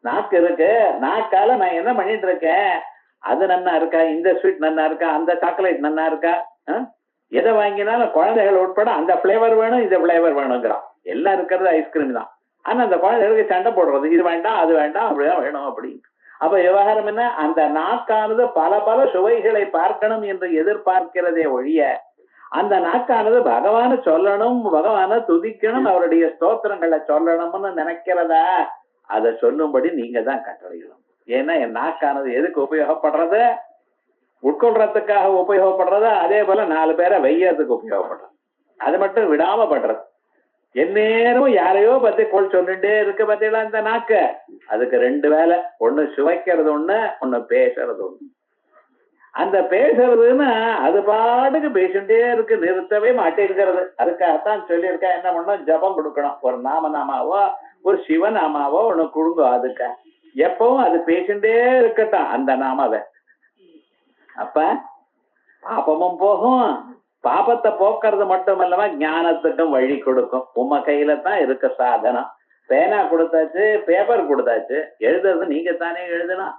நாக்கு இருக்கு, நாக்கால நான் என்ன பண்ணிட்டு இருக்கேன், அது நன்னா இருக்கா, இந்த ஸ்வீட் நன்னா இருக்கா, அந்த சாக்லேட் நன்னா இருக்கா, எதை வாங்கினாலும் குழந்தைகள் உட்பட அந்த பிளேவர் வேணும் இந்த பிளேவர் வேணுங்கிறான். எல்லாம் இருக்கிறது ஐஸ்கிரீம் தான். ஆனா அந்த குழந்தைகளுக்கு சண்டை போடுறது, இது வேண்டாம் அது வேண்டாம் அப்படிதான் வேணும் அப்படின்னு. அப்ப விவகாரம் என்ன, அந்த நாக்கானது பல பல சுவைகளை பார்க்கணும் என்று எதிர்பார்க்கிறதே ஒழிய அந்த நாக்கானது பகவான சொல்லணும், பகவான துதிக்கணும், அவருடைய ஸ்தோத்திரங்களை சொல்லணும்னு நினைக்கிறதா? அதை சொல்லும்படி நீங்க தான் கட்டளையிடணும். ஏன்னா என் நாக்கானது எதுக்கு உபயோகப்படுறது? உட்கொள்றதுக்காக உபயோகப்படுறது. அதே போல 4 பேரை வெய்யறதுக்கு உபயோகப்படுறது. அது மட்டும் விடாம பண்றது. எந்நேரம் யாரையோ பத்தி கோல் சொல்லிட்டே இருக்க பார்த்தீங்களா இந்த நாக்கு. அதுக்கு 2 வேலை, ஒண்ணு சுவைக்கிறது ஒண்ணு, ஒண்ணு பேசுறது ஒண்ணு. அந்த பேசுறதுன்னா அது பாட்டுக்கு பேசிட்டே இருக்கு, நிறுத்தவே மாட்டேங்கிறது. அதுக்காகத்தான் சொல்லியிருக்கா என்ன பண்ணணும், ஜபம் கொடுக்கணும். ஒரு நாமாவோ ஒரு சிவநாமாவோ ஒண்ணு கொடுங்க. அதுக்கு எப்பவும் அது பேசிட்டே இருக்கட்டும் அந்த நாமாவை. அப்ப பாபமும் போகும். பாபத்தை போக்குறது மட்டும் இல்லாம ஞானத்துக்கும் வழி கொடுக்கும். உம்ம கையில தான் இருக்க சாதனம். பேனா கொடுத்தாச்சு, பேப்பர் கொடுத்தாச்சு, எழுதுறது நீங்க தானே எழுதணும்.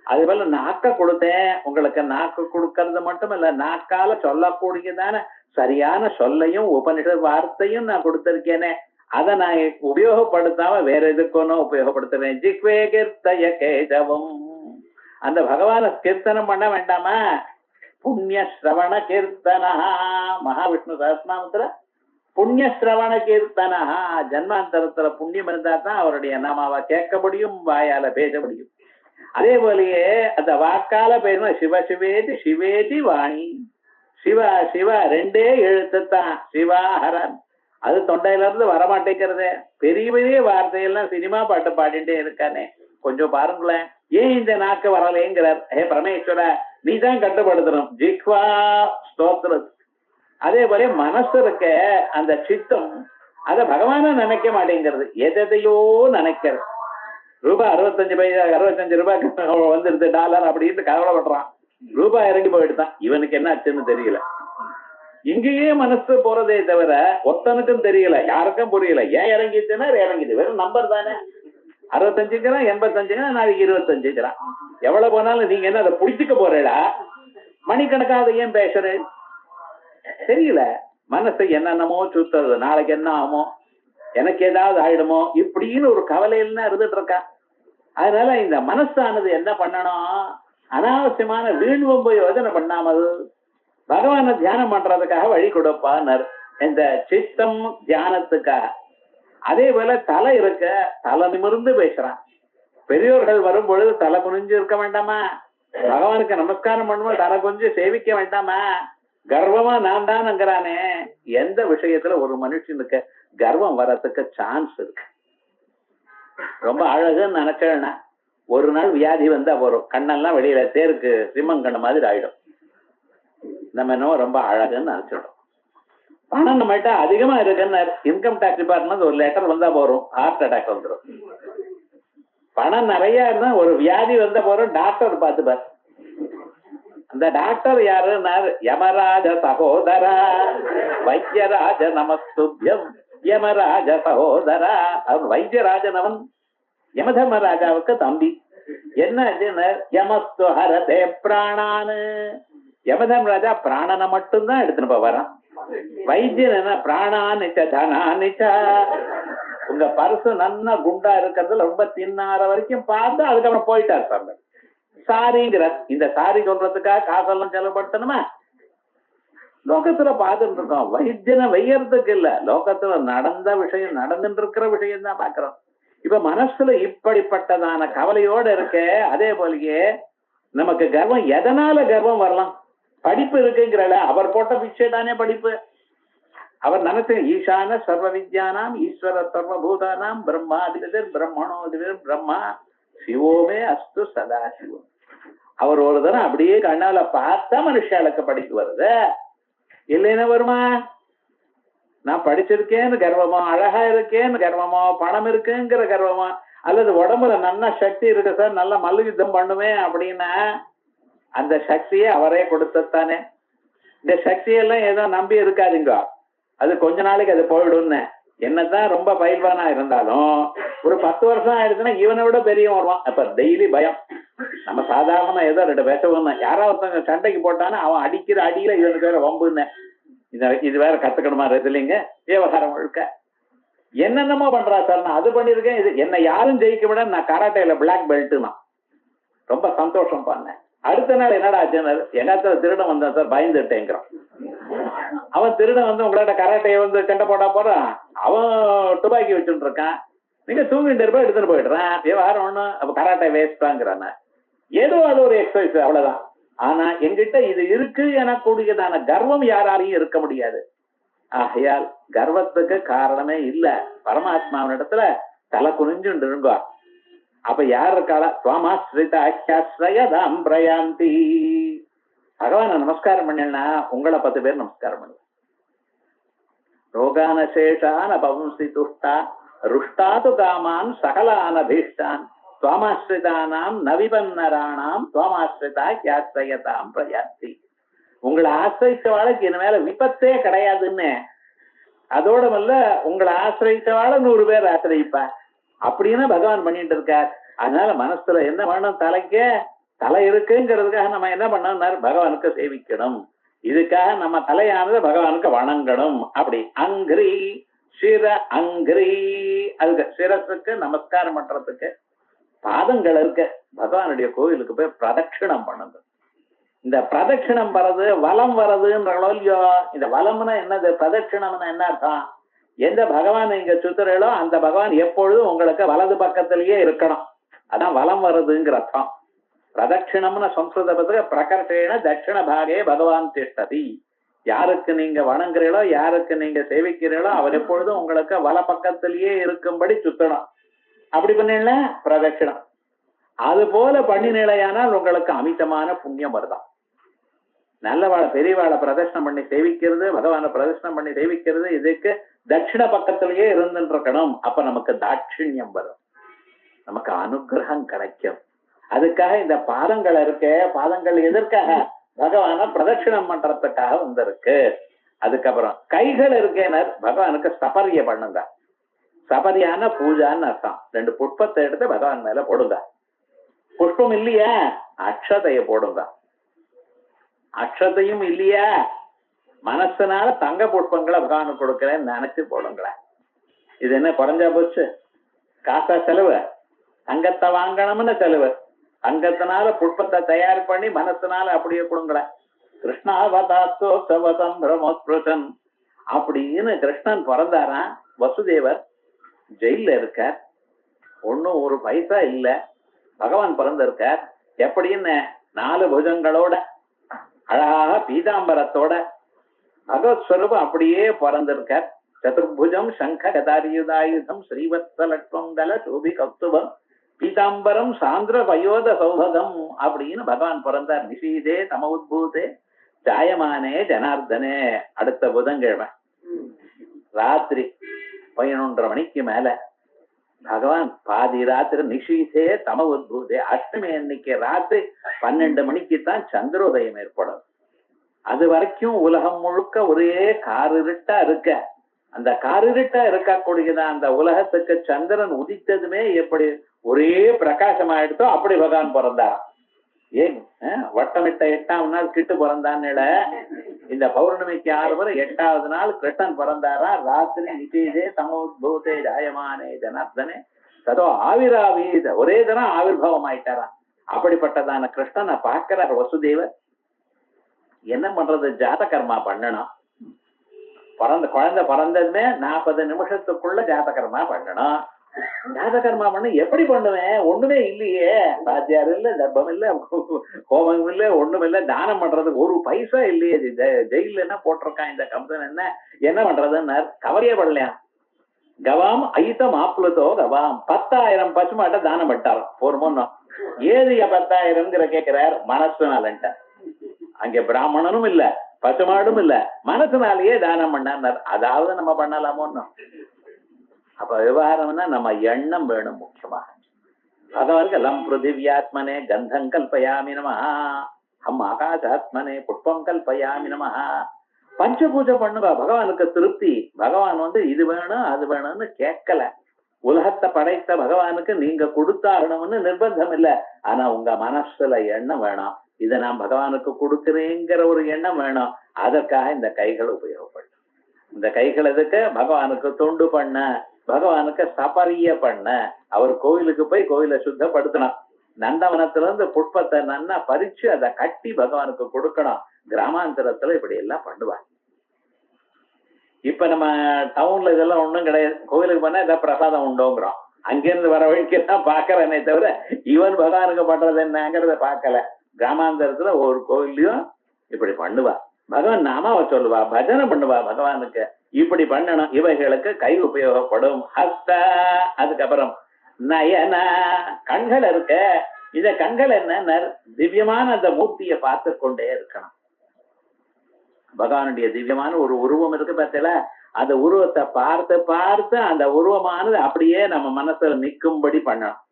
அது போல நாக்க கொடுத்தேன் உங்களுக்கு. நாக்கு கொடுக்கறது மட்டும் இல்ல, நாக்கால சொல்லக்கூடியதான சரியான சொல்லையும் உபனிஷத் வார்த்தையும் நான் கொடுத்திருக்கேனே, அதை நான் உபயோகப்படுத்தாம வேற எதுக்கொன்னும் உபயோகப்படுத்துறேன். ஜிக்வே கீர்த்தய கேசவம். அந்த பகவான கீர்த்தனம் பண்ண வேண்டாமா? புண்ணிய ஸ்ரவண கீர்த்தனா. மகாவிஷ்ணு சஹஸ்ரநாமத்துல புண்ணிய ஸ்ரவண கீர்த்தனா. ஜன்மாந்தரத்துல புண்ணியம் இருந்தா தான் அவருடைய நாமாவை கேட்க முடியும், வாயால பேச முடியும். அதே போலயே அந்த வாக்கால பேசணும். சிவ சிவேதி சிவேதி வாணி. சிவா சிவா ரெண்டே எழுத்துத்தான், சிவா ஹரன். அது தொண்டையில இருந்து வரமாட்டேங்கிறதே. பெரிய பெரிய வார்த்தையெல்லாம் சினிமா பாட்டு பாடிட்டே இருக்கானே, கொஞ்சம் பாருங்களேன். ஏன் இந்த நாக்கு வரலேங்கிறார். ஹே பரமேஸ்வர, நீ தான் கட்டுப்படுத்தணும். ஜிஹ்வா ஸ்தோத்திரம். அதே போல மனசு இருக்க அந்த சித்தம், அத பகவான நினைக்க மாட்டேங்கிறது, எதையோ நினைக்கிறது. ரூபாய் 65 பைசா 65 ரூபாய்க்கு வந்துருது டாலர் அப்படின்னு கவலைப்படுறான். ரூபாய் இறங்கி போயிட்டுதான். இவனுக்கு என்ன ஆச்சுன்னு தெரியல. இங்கேயே மனசு போறதே தவிர ஒத்தனுக்கும் தெரியல, யாருக்கும் புரியல. ஏன் இறங்கிச்சுன்னா இறங்கிது, வெறும் நம்பர் தானே. 65ங்கிறான், 85ங்கிறான், நாளைக்கு 25ங்கிறான். எவ்வளவு போனாலும் நீங்க என்ன அதை புடிச்சுக்க போறேடா? மணிக்கணக்கா அதை ஏன் பேசுறேன் தெரியல. மனசை என்னென்னமோ சுத்துறது, நாளைக்கு என்ன ஆகுமோ, எனக்கு ஏதாவது ஆயிடுமோ, இப்படின்னு ஒரு கவலையில இருந்துட்டு இருக்கா. அதனால இந்த மனசானது என்ன பண்ணணும், அனாவசியமான வீண்வம்பு யோஜனை பண்ணாமல் பகவான தியானம் பண்றதுக்காக வழி கொடுப்பார். இந்த சித்தம் தியானத்துக்காக. அதே போல தலை இருக்க, தலை நிமிர்ந்து பேசுறான். பெரியோர்கள் வரும் பொழுது தலை குனிஞ்சு இருக்க வேண்டாமா? பகவானுக்கு நமஸ்காரம் பண்ணும்போது தலை குனிஞ்சு சேவிக்க வேண்டாமா? கர்வமா நான் தான்ங்கிறானே. எந்த விஷயத்துல ஒரு மனுஷனுக்கு கர்வம் வர்றதுக்கு சான்ஸ் இருக்கு? ரொம்ப அழகுன்னு நினைச்சேன்னா ஒரு நாள் வியாதி வந்தா வரும், கண்ணெல்லாம் வெளியில தேருக்கு சிம்மங்கண்ண மாதிரி ஆயிடும். நம்ம என்னவோ ரொம்ப அழகுன்னு நினைச்சிடும். பணம் நம்மகிட்ட அதிகமா இருக்குன்னு இன்கம் டாக்ஸ் டிபார்ட்மெண்ட் ஒரு லெட்டர் வந்தா போறோம், ஹார்ட் அட்டாக் வந்துடும். பணம் நிறைய இருந்தா ஒரு வியாதி வந்தா போறோம், டாக்டர் பார்த்துப்பார். அந்த டாக்டர் யாருன்னா யமராஜ சகோதரா வைத்தியராஜ நமஸ்துபியம். யமராஜ சகோதரா, அவன் வைத்தியராஜன், அவன் யமதர்மராஜாவுக்கு தம்பி. என்ன யமஸ்து ஹரதே பிராணானு. யமதர்மராஜா பிராணனை மட்டும்தான் எடுத்துன்னு வரான். வைத்தியன் என்ன பிராணானிச்ச தனானிச்ச. உங்க பரிசு நன்னா குண்டா இருக்கிறதுல ரொம்ப தின்னார வரைக்கும் பார்த்து அதுக்கப்புறம் போயிட்டார் சார். சாரிங்கிற இந்த சாரி சொல்றதுக்காக காசெல்லாம் செலவுபடுத்தணுமா? லோகத்துல பார்த்துட்டு இருக்கோம். வைத்தியனை வையறதுக்கு இல்ல, லோகத்துல நடந்த விஷயம், நடந்துட்டு இருக்கிற விஷயம் தான் பாக்குறோம். இப்ப மனசுல இப்படிப்பட்டதான கவலையோட இருக்க. அதே போலயே நமக்கு கர்வம் எதனால கர்வம் வரலாம்? படிப்பு இருக்குங்கிறல, அவர் போட்ட பிச்சை தானே படிப்பு. அவர் நினைச்ச ஈசான சர்வ வித்யானாம் ஈஸ்வர சர்வபூதானாம் பிரம்மாதிபதிர் பிரம்மணோதிபதிர் பிரம்மா சிவோமே அஸ்து சதா சிவம். அவர் ஒரு தரம் அப்படியே கண்ணால பார்த்தா மனுஷாளுக்கு படிப்பு வருது, இல்லைன்னா வருமா? நான் படிச்சிருக்கேன்னு கர்வமா, அழகா இருக்கேன்னு கர்வமா, பணம் இருக்குங்கிற கர்வமா, அல்லது உடம்புல நல்ல சக்தி இருக்கு சார், நல்ல மல்லு யுத்தம் பண்ணுவேன் அப்படின்னா அந்த சக்தியை அவரே கொடுத்தானே. இந்த சக்தியெல்லாம் ஏதோ நம்பி இருக்காதுங்க, அது கொஞ்ச நாளைக்கு அது போயிடும்னு. என்னதான் ரொம்ப பயில்வானா இருந்தாலும் ஒரு 10 வருஷம் ஆயிடுச்சுன்னா இவனை விட பெரியவன் வருவான். அப்ப டெய்லி பயம். நம்ம சாதாரணமா ஏதோ 2 பேசவும் யாராவது ஒருத்தவங்க சண்டைக்கு போட்டானா அவன் அடிக்கிற அடியில இவனுக்கு வேற வம்புன்னு இது வேற கத்துக்கணுமா இல்லைங்க? விவகாரம் முழுக்க என்னென்னமோ பண்றா சார், நான் அது பண்ணிருக்கேன், இது என்ன யாரும் ஜெயிக்க விட, நான் கராட்டையில பிளாக் பெல்ட்னா ரொம்ப சந்தோஷம் பண்ணேன். அடுத்த நாள் என்னடா ஆச்சுன்னு, எங்காத்துல திருடன் வந்தான் சார், பயந்துட்டேங்கிறான். அவன் திருடன் வந்து உங்களாட்ட கராட்டையை வந்து சண்டை போட்டா போறான், அவன் துப்பாக்கி வச்சுட்டு இருக்கான், நீங்க தூங்கிட்டு இருப்பா எடுத்துட்டு போயிடுறான். விவகாரம் ஒண்ணு, அப்ப கராட்டை வேஸ்டாங்கிறான. ஏதோ அது ஒரு எக்ஸசைஸ், அவ்வளவுதான். ஆனா எங்கிட்ட இது இருக்கு எனக்கூடியதான கர்வம் யாராலையும் இருக்க முடியாது. ஆகையால் கர்வத்துக்கு காரணமே இல்ல. பரமாத்மாவினிடத்துல தலை குனிஞ்சுட்டு இருங்கோ. அப்ப யார் இருக்காளா? சுவாமாஸ்ரிதாம் பிரயாந்தி. பகவான நமஸ்காரம் பண்ணா உங்களை 10 பேர் நமஸ்காரம் பண்ணுவோம். ரோகான சேஷான் அபவம்சி துஷ்டா ருஷ்டாது காமான் சகலான பீஷ்டான் சுவாமாஸ்ரிதானாம் நவிபன்னராணாம் சுவாமாஸ்ரிதா கியாஸ்ரயதாம் பிரயாந்தி. உங்களை ஆசிரித்தவாளுக்கு இன மேல விபத்தே கிடையாதுன்னு. அதோட வல்ல உங்களை ஆசிரித்தவாள 100 பேர் ஆசிரிப்பா அப்படின்னு பகவான் பண்ணிட்டு இருக்கார். அதனால மனசுல என்ன பண்ணணும்? தலைக்கே தலை இருக்குங்கிறதுக்காக நம்ம என்ன பண்ணணும்? பகவானுக்கு சேவிக்கணும். இதுக்காக நம்ம தலையானது பகவானுக்கு வணங்கணும். அப்படி அங்கிரி சிர அங்கிரி, அதுக்கு சிரசுக்கு நமஸ்காரம் பண்றதுக்கு பாதங்கள் இருக்கு. பகவானுடைய கோவிலுக்கு போய் பிரதட்சிணம் பண்ணுது. இந்த பிரதட்சிணம் வர்றது வலம் வர்றதுன்றோ இல்லையோ, இந்த வலம்னா என்னது, பிரதட்சிணம்னா என்ன அர்த்தம்? எந்த பகவான் நீங்க சுத்துறீங்களோ அந்த பகவான் எப்பொழுதும் உங்களுக்கு வலது பக்கத்திலேயே இருக்கணும். அதான் வலம் வருதுங்கிற அர்த்தம். பிரதட்சிணம்னு சம்ஸ்கிருத பதத்துக்கு பிரகர்ஷேன தட்சிண பாகே பகவான் திஷ்டதி. யாருக்கு நீங்க வணங்குறீங்களோ, யாருக்கு நீங்க சேவிக்கிறீங்களோ அவர் எப்பொழுதும் உங்களுக்கு வல பக்கத்திலேயே இருக்கும்படி சுத்தணும். அப்படி பண்ணல பிரதட்சிணம். அது போல பண்ணினிலையானால் உங்களுக்கு அமிதமான புண்ணியம் வருதான். நல்லவாழை பெரியவாழை பிரதர்ஷனம் பண்ணி சேவிக்கிறது, பகவானை பிரதர்ஷனம் பண்ணி சேவிக்கிறது, இதுக்கு தட்சிண பக்கத்திலேயே இருந்துட்டு இருக்கணும். அப்ப நமக்கு தாட்சிணியம் வரும், நமக்கு அனுகிரகம் கிடைக்கும். அதுக்காக இந்த பாதங்கள் இருக்க, பாதங்கள் எதற்காக? பகவான பிரதட்சிணம் பண்றதுக்காக வந்திருக்கு. அதுக்கப்புறம் கைகள் இருக்கேனர் பகவானுக்கு சபரிய பண்ணுங்க. சபரியான பூஜான்னு அர்த்தம். 2 புஷ்பத்தை எடுத்து பகவான் மேல போடுங்க. புஷ்பம் இல்லையா, அக்ஷதைய போடுங்க. அக்ஷதையும் இல்லையா, மனசுனால தங்க புஷ்பங்களை பகவானுக்கு கொடுக்கிறேன்னு நினைச்சு போடுங்களேன். இது என்ன குறைஞ்சா போச்சு? காசா செலவு? தங்கத்தை வாங்கணும்னு செலவு. தங்கத்தினால புஷ்பத்தை தயார் பண்ணி மனசுனால அப்படியே கொடுங்களேன். கிருஷ்ணாவதாத்தோத்சவசம் பிரமோத்பிருஷன் அப்படின்னு கிருஷ்ணன் பிறந்தாராம். வசுதேவர் ஜெயில இருக்கார், ஒன்னும் ஒரு பைசா இல்ல. பகவான் பிறந்திருக்கார். எப்படின்னு 4 புஜங்களோட அழகாக பீதாம்பரத்தோட பகவத்ஸ்வரூபம் அப்படியே பிறந்திருக்கார். சதுர்புஜம் சங்க கதாரியுதாயுதம் ஸ்ரீவத்சலட்வம் தல சோபி கௌஸ்துபம் பீதாம்பரம் சாந்திர பயோத சௌபகம் அப்படின்னு பகவான் பிறந்தார். நிஷீதே தம உத்பூதே ஜாயமானே ஜனார்தனே. அடுத்த புதன்கிழமை ராத்திரி 11:30 மணிக்கு மேல பகவான் பாதி ராத்திரி நிஷீதே தம உத்பூதே, அஷ்டமி அன்னைக்கு ராத்திரி 12 மணிக்கு தான் சந்திரோதயம் ஏற்படும். அது வரைக்கும் உலகம் முழுக்க ஒரே காரிருட்டா இருக்க. அந்த காரிருட்டா இருக்கக்கூடியதான் அந்த உலகத்துக்கு சந்திரன் உதித்ததுமே எப்படி ஒரே பிரகாசமாயிடுத்தோ அப்படி பகவான் பிறந்தார். ஏன் வட்டமிட்ட 8ஆம் நாள் கிட்டு பிறந்தான்ல, இந்த பௌர்ணமிக்கு 6 வரை 8வது நாள் கிருஷ்ணன் பிறந்தாரா. ராத்திரி நிஷீதே தமோத்பூதே ஜாயமானே ஜனார்தனே ததோ ஆவிராவீத, ஒரே தினம் ஆவிர்வாவம் ஆயிட்டாரா. அப்படிப்பட்டதான கிருஷ்ணனை பார்க்கிறார் வசுதேவர். என்ன பண்றது, ஜாத கர்மா பண்ணணும். குழந்தை பிறந்ததுமே 40 நிமிஷத்துக்குள்ள ஜாத கர்மா பண்ணணும். ஜாத கர்மா பண்ண எப்படி பண்ணுவேன், ஒண்ணுமே இல்லையே, பாத்தியார் இல்ல, தர்ப்பம் இல்ல, ஹோமம் இல்ல, ஒண்ணும் இல்ல, தானம் பண்றதுக்கு ஒரு பைசா இல்லையே. ஜெயில என்ன போட்டிருக்கான் இந்த கம்பெனி, என்ன பண்றதுன்னு கவலையே படலையா. கவாம் ஐத்தம் ஆப்ளுதோ கவாம் 10,000 பசுமாட்ட தானம் பட்டாராம் ஒரு முன்னம். ஏது 10,000 கேட்கிறார், மனசுனாலன்ட்ட. அங்க பிராமணனும் இல்ல, பசுமாடும் இல்ல, மனசுனாலேயே தானம் பண்ணார். அதாவது நம்ம பண்ணலாமோன்னு. அப்ப விவகாரம்னா நம்ம எண்ணம் வேணும் முக்கியமாக. பகவானுக்கு லம் பிருத்திவியாத்மனே கந்தம் கல்பயாமி நமஹ, ஹம் ஆகாசாத்மனே புஷ்பம் கல்பயாமி நமஹ. பஞ்சபூஜை பண்ணுவா, பகவானுக்கு திருப்தி. பகவான் இது வேணும் அது வேணும்னு கேட்கல. உலகத்தை படைத்த பகவானுக்கு நீங்க கொடுத்தாகணும்னு நிர்பந்தம் இல்லை. ஆனா உங்க மனசுல எண்ணம் வேணும், இதை நான் பகவானுக்கு கொடுக்கிறேங்கிற ஒரு எண்ணம் வேணும். அதற்காக இந்த கைகள் உபயோகப்படும். இந்த கைகள் எதுக்கு, பகவானுக்கு தொண்டு பண்ண, பகவானுக்கு சபரிய பண்ண. அவர் கோயிலுக்கு போய் கோயிலை சுத்தப்படுத்தணும். நந்தவனத்துல இருந்து புஷ்பத்தை நன்னா பறிச்சு அதை கட்டி பகவானுக்கு கொடுக்கணும். கிராமாந்தரத்துல இப்படி எல்லாம் பண்ணுவாங்க. இப்ப நம்ம டவுன்ல இதெல்லாம் ஒண்ணும் கிடையாது. கோயிலுக்கு போனா ஏதாவது பிரசாதம் உண்டோங்கிறோம். அங்கிருந்து வர வழிக்குதான் பாக்குறேனே தவிர இவன் பகவானுக்கு பண்றது என்னங்கிறத பாக்கல. கிராமாந்தரத்துல ஒரு கோயிலையும் இப்படி பண்ணுவா. பகவான் நாமாவை சொல்லுவா, பஜனை பண்ணுவா பகவானுக்கு. இப்படி பண்ணணும். இவைகளுக்கு கை உபயோகப்படும். ஹஸ்த, அதுக்கப்புறம் நயன, கண்கள் இருக்க. இந்த கண்கள் என்ன, திவ்யமான அந்த மூர்த்தியை பார்த்து கொண்டே இருக்கணும். பகவானுடைய திவ்யமான ஒரு உருவம் இருக்கு பார்த்தல, அந்த உருவத்தை பார்த்து பார்த்து அந்த உருவமானது அப்படியே நம்ம மனசுல நிற்கும்படி பண்ணணும்.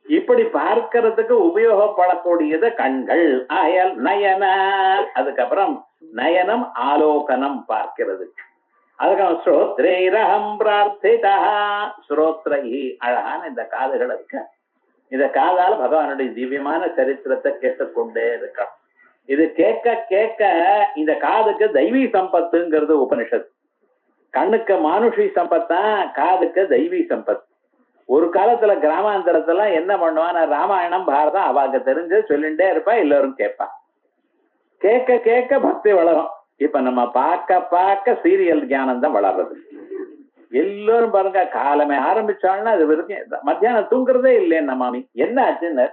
இப்படி பார்க்கறதுக்கு உபயோகப்படக்கூடியது கண்கள். ஆயல் நயன, அதுக்கப்புறம் நயனம் ஆலோகனம், பார்க்கிறதுக்கு. அதுக்கப்புறம் ஸ்ரோத்ரேரஹம் பிரார்த்திதா, ஸ்ரோத்ரை அழகான இந்த காதுகள் இருக்கு. இந்த காதால பகவானுடைய திவ்யமான சரித்திரத்தை கேட்டுக்கொண்டே இருக்கணும். இது கேட்க கேட்க இந்த காதுக்கு தெய்வீ சம்பத்துங்கிறது உபனிஷத். கண்ணுக்கு மானுஷி சம்பத்தா, காதுக்கு தெய்வீ சம்பத். ஒரு காலத்துல கிராமாந்தரத்துல என்ன பண்ணுவான், ராமாயணம் பாரதம் அவாக்கு தெரிஞ்சு சொல்லிட்டே இருப்பா, எல்லாரும் கேட்பா. கேட்க கேட்க பக்தி வளரும். இப்ப நம்ம பார்க்க பார்க்க சீரியல் ஞானம் தான் வளர்றது. எல்லாரும் பாருங்க, காலமே ஆரம்பிச்சாலும் அது வரைக்கும் மத்தியானம் தூங்குறதே இல்லைன்னு மாமி. என்ன ஆச்சுன்னு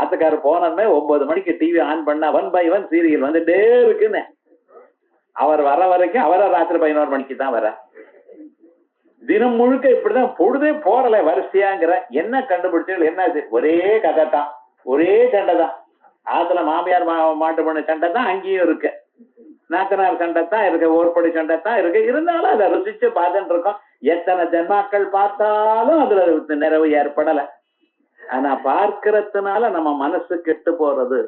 ஆத்துக்காரு போனதுமே 9 மணிக்கு டிவி ஆன் பண்ணா 1 by 1 சீரியல் வந்துட்டே இருக்குன்னு. அவர் வர வரைக்கும் அவரை ராத்திரி 11 மணிக்கு தான் வர. தினம் முழுக்க இப்படிதான் பொழுதே போறல வரிசையாங்கிற. என்ன கண்டுபிடிச்சது என்ன? ஒரே கதை தான், ஒரே சண்டை தான். ஆத்துல மாமியார் மாட்டு பண்ண சண்டை தான் அங்கேயும் இருக்கு, நாத்தனார் சண்டை தான் இருக்கு, ஓர்படி சண்டை தான் இருக்கு. இருந்தாலும் அதை ருசிச்சு பார்த்துட்டு இருக்கோம். எத்தனை ஜென்மாக்கள் பார்த்தாலும் அதுல நிறைவு ஏற்படல. ஆனா பார்க்கறதுனால நம்ம மனசு கெட்டு போறது.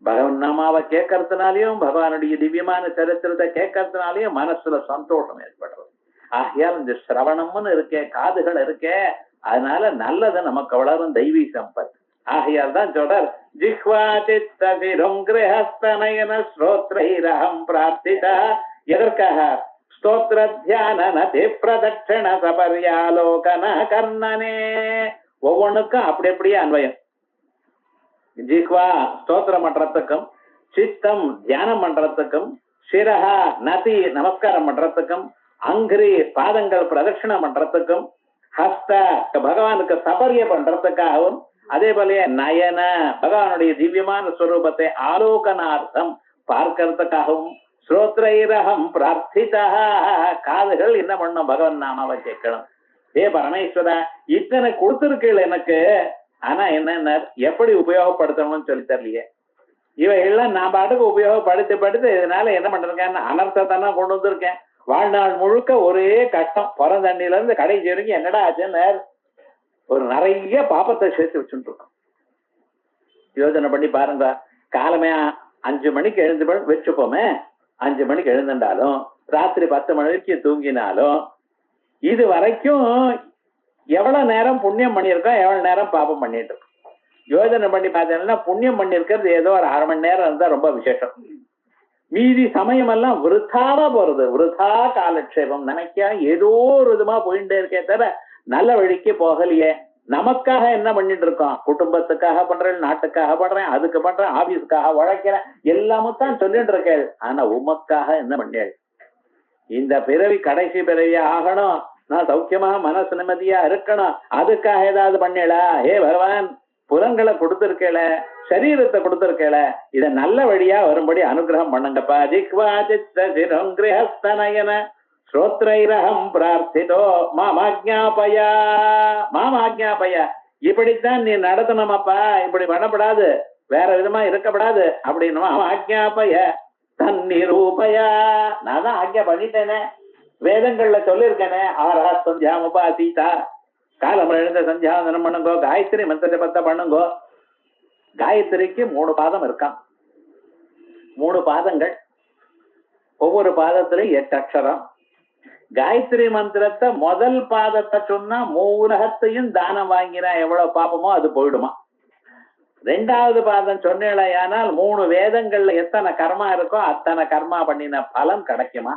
பகவான் நாமாவை கேட்கறதுனாலையும் பகவானுடைய திவ்யமான சரித்திரத்தை கேட்கறதுனாலையும் மனசுல சந்தோஷம் ஏற்படுறது. ஆகையால் இந்த சிரவணம்னு இருக்கே, காதுகள் இருக்கே, அதனால நல்லது நமக்கு வளரும் தெய்வீ சம்பத். ஆகையால் தான் சொல்றார், ஜிஹ்வா சித்தசிரம் கிரஹஸ்தநயன ஸ்ரோத்ரைரஹம் பிரார்த்திதா. எதற்காக? ஸ்தோத்ர தியான நதி பிரதட்சண சபர்யாலோகன கர்ணனே. ஒவ்வொன்றுக்கும் அப்படி அப்படியே அன்வயம். ஜிஹ்வா ஸ்தோத்திரம் பண்றதுக்கும், சித்தம் தியானம் பண்றதுக்கும், சிரஹா நதி நமஸ்காரம் பண்றதுக்கும், அங்கிரி பாதங்கள் பிரதட்சிணம் பண்றதுக்கும், ஹஸ்த பகவானுக்கு சபரிய பண்றதுக்காகவும், அதே போல நயன பகவானுடைய திவ்யமான ஸ்வரூபத்தை ஆலோகனார்த்தம் பார்க்கறதுக்காகவும், ஸ்ரோத்ரைரகம் பிரார்த்திதா காதுகள் என்ன பண்ணும்? பகவான் நாமாவை கேட்கணும். ஏ பரமேஸ்வரா, இத்தனை கொடுத்திருக்கீள் எனக்கு, ஆனா என்ன எப்படி உபயோகப்படுத்தணும்னு சொல்லி தரலையே. இவைகள்லாம் நான் பாட்டுக்கு உபயோகப்படுத்தி இதனால என்ன பண்றேன்? அனர்த்தத்தானா கொண்டு வந்திருக்கேன். வாழ்நாள் முழுக்க ஒரே கஷ்டம். பிறந்தண்ணில இருந்து கடைசி வரைக்கும் என்னடா ஆச்சுன்னு ஒரு நிறைய பாப்பத்தை சேர்த்து வச்சுட்டு இருக்கோம். யோசனை பண்ணி பாருங்க. காலமே 5 மணிக்கு எழுந்து வச்சுப்போமே, 5 மணிக்கு எழுந்துட்டாலும் ராத்திரி 10 மணிக்கு தூங்கினாலும் இது வரைக்கும் எவ்வளவு நேரம் புண்ணியம் பண்ணியிருக்கோம், எவ்வளவு நேரம் பாப்பம் பண்ணிட்டு இருக்கோம். யோசனை பண்ணி பார்த்தீங்கன்னா புண்ணியம் பண்ணிருக்கிறது ஏதோ ஒரு 1/2 மணி நேரம் இருந்தா ரொம்ப விசேஷம். மீதி சமயம் எல்லாம் விருத்தாவா போறது, விருத்தா காலட்சேபம். நினைக்க ஏதோ ஒரு விதமா போயிட்டே இருக்கே தவிர நல்ல வழிக்கு போகலையே. நமக்காக என்ன பண்ணிட்டு இருக்கோம்? குடும்பத்துக்காக பண்றேன், நாட்டுக்காக பண்றேன், அதுக்கு பண்றேன், ஆபீஸுக்காக உழைக்கிறேன், எல்லாமும் தான் சொல்லிட்டு இருக்கேன். ஆனா உமக்காக என்ன பண்ணேள்? இந்த பிறவி கடைசி பிறவியா ஆகணும், நான் சௌக்கியமா மனசு நிம்மதியா இருக்கணும், அதுக்காக ஏதாவது பண்ணேளா? ஏ பகவான், புலன்களை கொடுத்திருக்கேள, சரீரத்தை கொடுத்திருக்கேள, இத நல்ல வழியா வரும்படி அனுகிரகம் பண்ணுங்கப்பா. ஜிஹ்வா சித்தசிரம் கிரஹஸ்தநயன ஸ்ரோத்ரைரஹம் பிரார்த்திதோ மாமாஜ்ஞாபயா மாமாஜ்ஞாபயா. இப்படித்தான் நீ நடத்தணுமாப்பா, இப்படி பண்ணப்படாது, வேற விதமா இருக்கப்படாது அப்படின்னு மாமாஜ்ஞாபய தன்னிரூபயா. நான் தான் ஆக்ஞா பண்ணிட்டேனே, வேதங்கள்ல சொல்லியிருக்கேனே, ஆரா சந்தியாமுபா சீதா, காலம் எழுந்த சந்தியாவந்தனம் பண்ணுங்கோ, காயத்ரி மந்திர பத்த பண்ணுங்கோ. காயத்ரிக்கு 3 பாதம் இருக்கான், 3 பாதங்கள், ஒவ்வொரு பாதத்திலையும் 8 அக்ஷரம். காயத்ரி மந்திரத்தை முதல் பாதத்தை சொன்னா 3 உலகத்தையும் தானம் வாங்கினா எவ்வளவு பாப்பமோ அது போயிடுமா. 2வது பாதம் சொன்னேனால் 3 வேதங்கள்ல எத்தனை கர்மா இருக்கோ அத்தனை கர்மா பண்ணின பலன் கிடைக்குமா.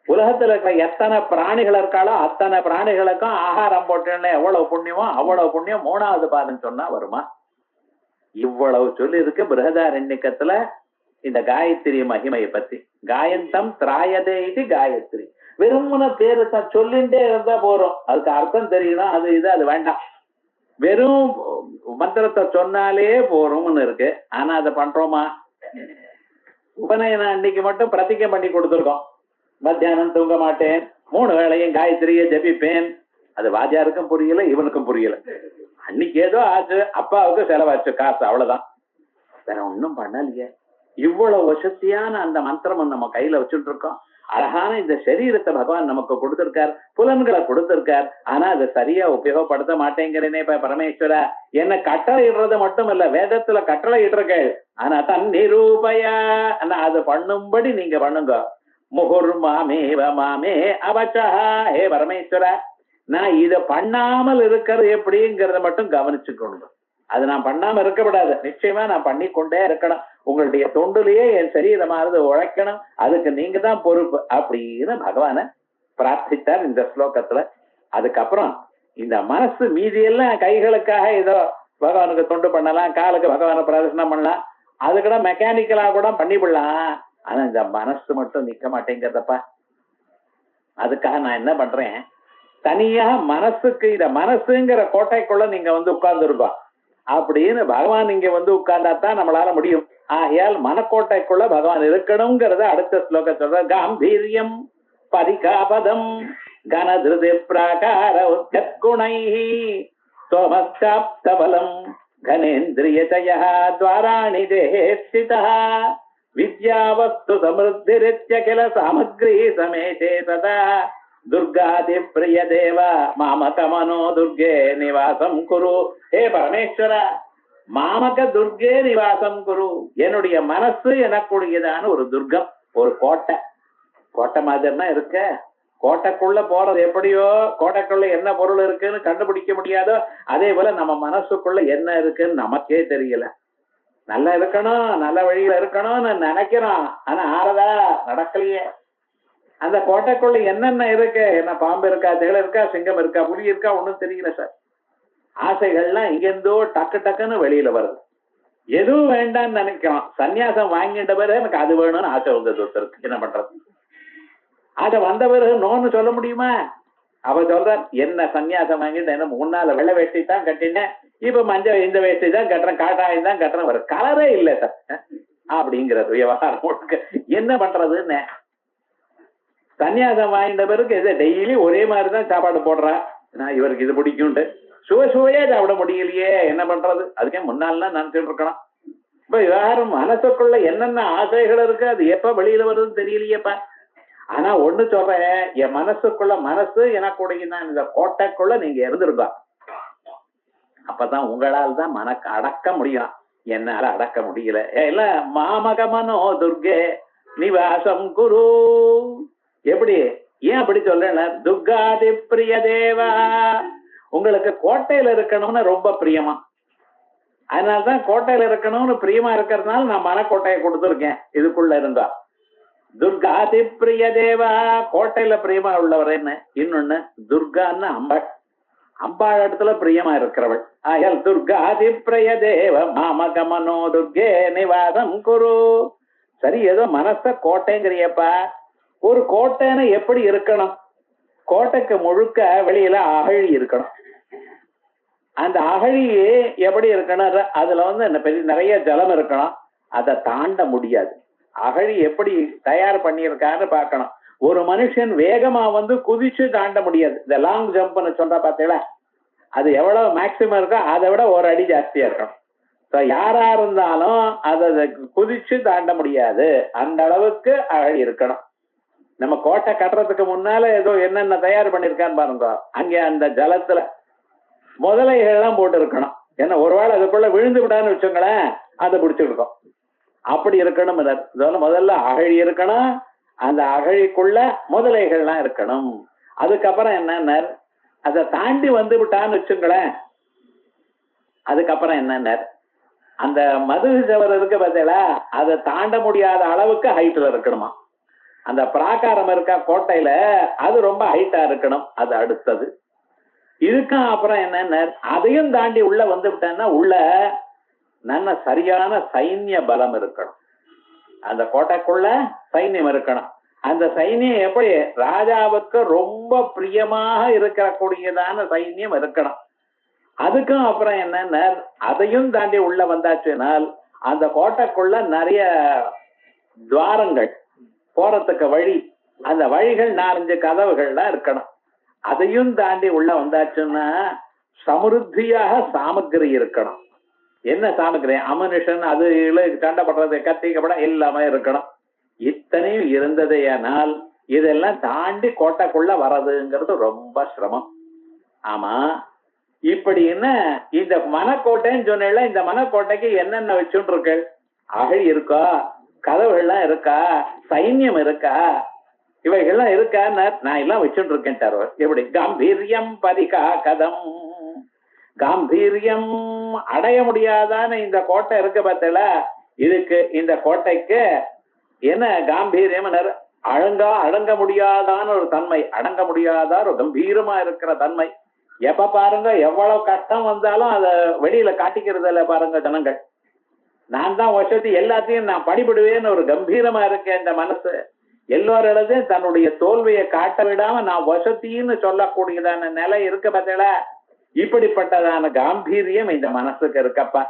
உலகத்துல இருக்கிற எத்தனை பிராணிகள் இருக்காளோ அத்தனை பிராணிகளுக்கும் ஆகாரம் போட்டேன்னா எவ்வளவு புண்ணியமோ அவ்வளவு புண்ணியம் 3வது பாதம் சொன்னா வருமா. இவ்வளவு சொல்லி இருக்கு பிருஹதாரண்யக்கத்துல இந்த காயத்ரி மகிமையை பத்தி. காயந்தம் திராயதே இது காயத்ரி. வெறுமன பேரு தான் சொல்லிண்டே இருந்தா போறோம், அதுக்கு அர்த்தம் தெரியணும், அது இது அது வேண்டாம். வெறும் மந்திரத்தை சொன்னாலே போறோம்னு இருக்கு. ஆனா அதை பண்றோமா? உபநயன அன்னைக்கு மட்டும் பிரதிஜை பண்ணி கொடுத்துருக்கோம், மத்தியானம் தூங்க மாட்டேன், 3 வேளையும் காயத்ரியை ஜபிப்பேன். அது வாத்தியாருக்கும் புரியல, இவனுக்கும் புரியல. அன்னைக்கு ஏதோ ஆச்சு, அப்பாவுக்கு செலவாச்சு காசு, அவ்வளவுதான், வேற ஒன்னும் பண்ணலையே. இவ்வளவு வசதியான அந்த மந்திரம் நம்ம கையில வச்சுட்டு இருக்கோம். அழகான இந்த சரீரத்தை பகவான் நமக்கு கொடுத்திருக்கார், புலன்களை கொடுத்திருக்கார். ஆனா அதை சரியா உபயோகப்படுத்த மாட்டேங்கிறேனே பரமேஸ்வரா. என்ன கட்டளை இடுறது மட்டும் இல்ல, வேதத்துல கட்டளை இடுறீர்கள், ஆனா தன் நிரூபயா அது பண்ணும்படி நீங்க பண்ணுங்க. முகுர் மாமேவ மாமே அவச்சா. ஹே பரமேஸ்வரா, நான் இத பண்ணாமல் இருக்கிறது எப்படிங்கிறத மட்டும் கவனிச்சுக்கணும். அது நான் பண்ணாம இருக்கக்கூடாது, நிச்சயமா நான் பண்ணி கொண்டே இருக்கணும். உங்களுடைய தொண்டுலயே என் சரீரமானது உழைக்கணும், அதுக்கு நீங்க தான் பொறுப்பு அப்படின்னு பகவான பிரார்த்தித்தார் இந்த ஸ்லோகத்துல. அதுக்கப்புறம் இந்த மனசு மீதியெல்லாம் கைகளுக்காக ஏதோ பகவானுக்கு தொண்டு பண்ணலாம், காலுக்கு பகவான பிரதர்சனம் பண்ணலாம், அது கூட மெக்கானிக்கலா கூட பண்ணிவிடலாம். ஆனா இந்த மனசு மட்டும் நிக்க மாட்டேங்கிறதப்பா. அதுக்காக நான் என்ன பண்றேன், தனியா மனசுக்கு இந்த மனசுங்கிற கோட்டைக்குள்ள நீங்க உட்கார்ந்துருப்பா அப்படின்னு பகவான் இங்க உட்கார்ந்தாதான் நம்மளால முடியும். ஆகையால் மனக்கோட்டைக்குள்ள பகவான் இருக்கணுங்கிறத அடுத்த ஸ்லோக சொல்ற. காம்பீரியம் பரிகாபதம் கனதிருதி பிராகார உத்குணைஹி சோமச்சாப்தபலம் கணேந்திரியதயः துவாராணி தேஹே ஸ்திதः வித்யாவஸ்து சமிருத்திரித்ய கில சாமக்ரி சமேதே சதா துர்காதி பிரிய தேவ மாமக மனோ துர்கே நிவாசம் குரு. ஹே பரமேஸ்வர, மாமக துர்கே நிவாசம் குரு. என்னுடைய மனசு எனக்குடையதான ஒரு துர்கம், ஒரு கோட்டை. கோட்டை மாதிரினா இருக்க. கோட்டைக்குள்ள போறது எப்படியோ, கோட்டைக்குள்ள என்ன பொருள் இருக்குன்னு கண்டுபிடிக்க முடியாதோ அதே போல நம்ம மனசுக்குள்ள என்ன இருக்குன்னு நமக்கே தெரியல. நல்லா இருக்கணும், நல்ல வழியில இருக்கணும்னு நினைக்கிறோம். ஆனா ஆறதா நடக்கலையே. அந்த கோட்டைக்குள்ள என்னென்ன இருக்கு, என்ன பாம்பு இருக்கா, தேள் இருக்கா, சிங்கம் இருக்கா, புலி இருக்கா, ஒண்ணும் தெரியல சார். ஆசைகள்லாம் இங்கிருந்தோ டக்கு டக்குன்னு வெளியில வருது. எதுவும் வேண்டாம்னு நினைக்கிறோம். சன்னியாசம் வாங்கிட்ட பிறகு எனக்கு அது வேணும்னு ஆசை வந்தது ஒருத்தருக்கு. என்ன பண்றது? ஆசை வந்த பிறகு நோன்னு சொல்ல முடியுமா? அவ சொல்ற, என்ன சன்னியாசம் வாங்கிட்டு என்ன முன்னால வெள்ளை வேஷ்டி தான் கட்டினேன், இப்ப மஞ்சள் இந்த வேஷ்டி தான் கட்டுறேன், காட்டாயம் தான் கட்டுறேன், ஒரு கலரே இல்லை சார் அப்படிங்கிறது விவகாரம். என்ன பண்றதுன்னு சன்னியாசம் வாங்கிட்ட பிறகு எது டெய்லி ஒரே மாதிரிதான் சாப்பாடு போடுறா. நான் இவருக்கு இது பிடிக்கும்ட்டு சுவையே சாப்பிட முடியலையே, என்ன பண்றது? அதுக்கே முன்னாலாம் நினைச்சிட்டு இருக்கணும். இப்ப விவகாரம் மனசுக்குள்ள என்னென்ன ஆசைகள் இருக்கு, அது எப்ப வெளியில வருதுன்னு தெரியலையேப்பா. ஆனா ஒண்ணு சொல்றேன், என் மனசுக்குள்ள மனசு எனக்குடைய இந்த கோட்டைக்குள்ள நீங்க இருந்திருப்பா. அப்பதான் உங்களால் தான் மனக்கு அடக்க முடியும். என்னால அடக்க முடியல. இல்ல மாமகமனோ துர்கே நிவாசம் குரு. எப்படி, ஏன் அப்படி சொல்றேன்? துர்காதி பிரிய தேவா, உங்களுக்கு கோட்டையில இருக்கணும்னு ரொம்ப பிரியமா. அதனாலதான் கோட்டையில இருக்கணும்னு பிரியமா இருக்கிறதுனால நான் மனக்கோட்டையை கொடுத்துருக்கேன் இதுக்குள்ள இருந்தா. துர்காதி பிரிய தேவா, கோட்டையில பிரியமா உள்ளவர். என்ன இன்னொன்னு, துர்கான்னு அம்பாள். அம்பாள் இடத்துல பிரியமா இருக்கிறவள். ஆயல் துர்காதி பிரிய தேவ மாமகமனோ துர்கே நிவாசம் குரு. சரி, ஏதோ மனச கோட்டைங்கிறியப்பா. ஒரு கோட்டைன்னு எப்படி இருக்கணும்? கோட்டைக்கு முழுக்க வெளியில அகழி இருக்கணும். அந்த அகழி எப்படி இருக்கணும்? அதுல நிறைய ஜலம் இருக்கணும். அதை தாண்ட முடியாது. அகழி எப்படி தயார் பண்ணியிருக்கான்னு பார்க்கணும். ஒரு மனுஷன் வேகமா குதிச்சு தாண்ட முடியாது. இந்த லாங் ஜம்ப்னு சொல்ற பாத்தீங்களா, அது எவ்வளவு மேக்சிமம் இருக்கோ அதை விட ஒரு அடி ஜாஸ்தியா இருக்கும். யாரா இருந்தாலும் அதை குதிச்சு தாண்ட முடியாது. அந்த அளவுக்கு அகழி இருக்கணும். நம்ம கோட்டை கட்டுறதுக்கு முன்னால ஏதோ என்னென்ன தயார் பண்ணிருக்கான்னு பாருங்க. அங்கே அந்த ஜலத்துல முதலைகள்லாம் போட்டு இருக்கணும். ஏன்னா ஒருவேளை அதுக்குள்ள விழுந்து விடான்னு வச்சுங்களேன், அதை பிடிச்சிருக்கோம். அப்படி இருக்கணும். முதல்ல அகழி இருக்கணும். அந்த அகழிக்குள்ள முதலைகள்லாம் இருக்கணும். அதுக்கப்புறம் என்னன்னா, அதை தாண்டி வந்து விட்டான்னு வச்சுங்களேன், அதுக்கப்புறம் என்னன்னா, அந்த மதுகு சவர் இருக்கு பார்த்தீங்களா, அதை தாண்ட முடியாத அளவுக்கு ஹைட்ல இருக்கணுமா. அந்த பிராகாரம் இருக்கா கோட்டையில, அது ரொம்ப ஹைட்டா இருக்கணும். அது அடுத்தது. இதுக்கும் அப்புறம் என்னன்னா, அதையும் தாண்டி உள்ள வந்து விட்டேன்னா உள்ள நல்ல சரியான சைன்ய பலம் இருக்கணும். அந்த கோட்டைக்குள்ள சைன்யம் இருக்கணும். அந்த சைன்யம் எப்படி ராஜாவுக்கு ரொம்ப பிரியமாக இருக்கக்கூடியதான சைன்யம் இருக்கணும். அதுக்கும் அப்புறம் என்னன்னா, அதையும் தாண்டி உள்ள வந்தாச்சுனால் அந்த கோட்டைக்குள்ள நிறைய துவாரங்கள், போறதுக்கு வழி, அந்த வழிகள் 4-5 கதவுகள்லாம் இருக்கணும். அதையும் தாண்டி உள்ள வந்தாச்சுன்னா சமிருத்தியாக சாமகிரி இருக்கணும். என்ன சாமகிரி? அமுனிஷன், அது சண்டை பண்றது, கத்தி கப்படம் எல்லாமே இருக்கணும். இத்தனையும் இருந்ததையானால் இதெல்லாம் தாண்டி கோட்டைக்குள்ள வர்றதுங்கிறது ரொம்ப சிரமம். ஆமா, இப்படி என்ன இந்த மனக்கோட்டைன்னு சொன்ன, இந்த மனக்கோட்டைக்கு என்னென்ன வச்சுட்டு இருக்கு? அகழி இருக்கா, கதவுகள்லாம் இருக்கா, சைன்யம் இருக்கா, இவைகள்லாம் இருக்கா? நான் எல்லாம் வச்சுட்டு இருக்கேன். எப்படி? காம்பீரியம் பரிகா கதம். காம்பீரியம் அடைய முடியாதான இந்த கோட்டை இருக்கு பார்த்தல, இதுக்கு இந்த கோட்டைக்கு என்ன காம்பீரியம்? அடங்க முடியாதான ஒரு தன்மை, அடங்க முடியாத ஒரு கம்பீரமா இருக்கிற தன்மை. எப்ப பாருங்க எவ்வளவு கஷ்டம் வந்தாலும் அதை வெளியில காட்டிக்கிறது இல்ல பாருங்க ஜனங்கள். நான் தான் வசதி, எல்லாத்தையும் நான் படிபடுவேன்னு ஒரு கம்பீரமா இருக்கேன் இந்த மனசு. எல்லோரிடத்தையும் தன்னுடைய தோல்வியை காட்ட விடாம நான் வசதின்னு சொல்லக்கூடியதான நிலை இருக்க பார்த்தல. இப்படிப்பட்டதான காம்பீரியம் இந்த மனசுக்கு இருக்கப்பா.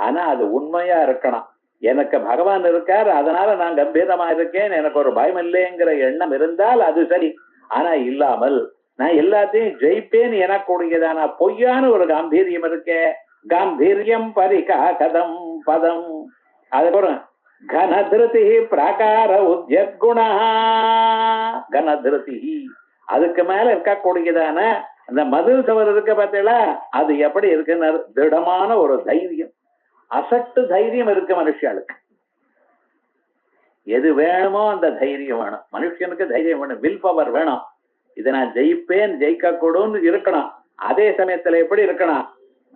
ஆனா அது உண்மையா இருக்கணும். எனக்கு பகவான் இருக்கார், அதனால நான் கம்பீரமா இருக்கேன், எனக்கு ஒரு பயம் இல்லைங்கிற எண்ணம் இருந்தால் அது சரி. ஆனா இல்லாமல் நான் எல்லாத்தையும் ஜெயிப்பேன் எனக்கூடியதான பொய்யான ஒரு காம்பீரியம் இருக்கே. காம்பீரியம் பரிகா கதம் பதம். அதுக்கப்புறம் கனதிருதி பிராகார உத்யத்குணா. கனதிருதி அதுக்கு மேல இருக்கக்கூடியதான அந்த மதில் சவர் இருக்க பார்த்தீங்களா, அது எப்படி இருக்குன்னு திடமான ஒரு தைரியம், அசட்டு தைரியம் இருக்கு மனுஷனுக்கு. எது வேணுமோ அந்த தைரியம் வேணும் மனுஷனுக்கு. தைரியம் வேணும், வில் பவர் வேணும். இதை நான் ஜெயிப்பேன், ஜெயிக்க கூடும்னு இருக்கணும். அதே சமயத்துல எப்படி இருக்கணும்,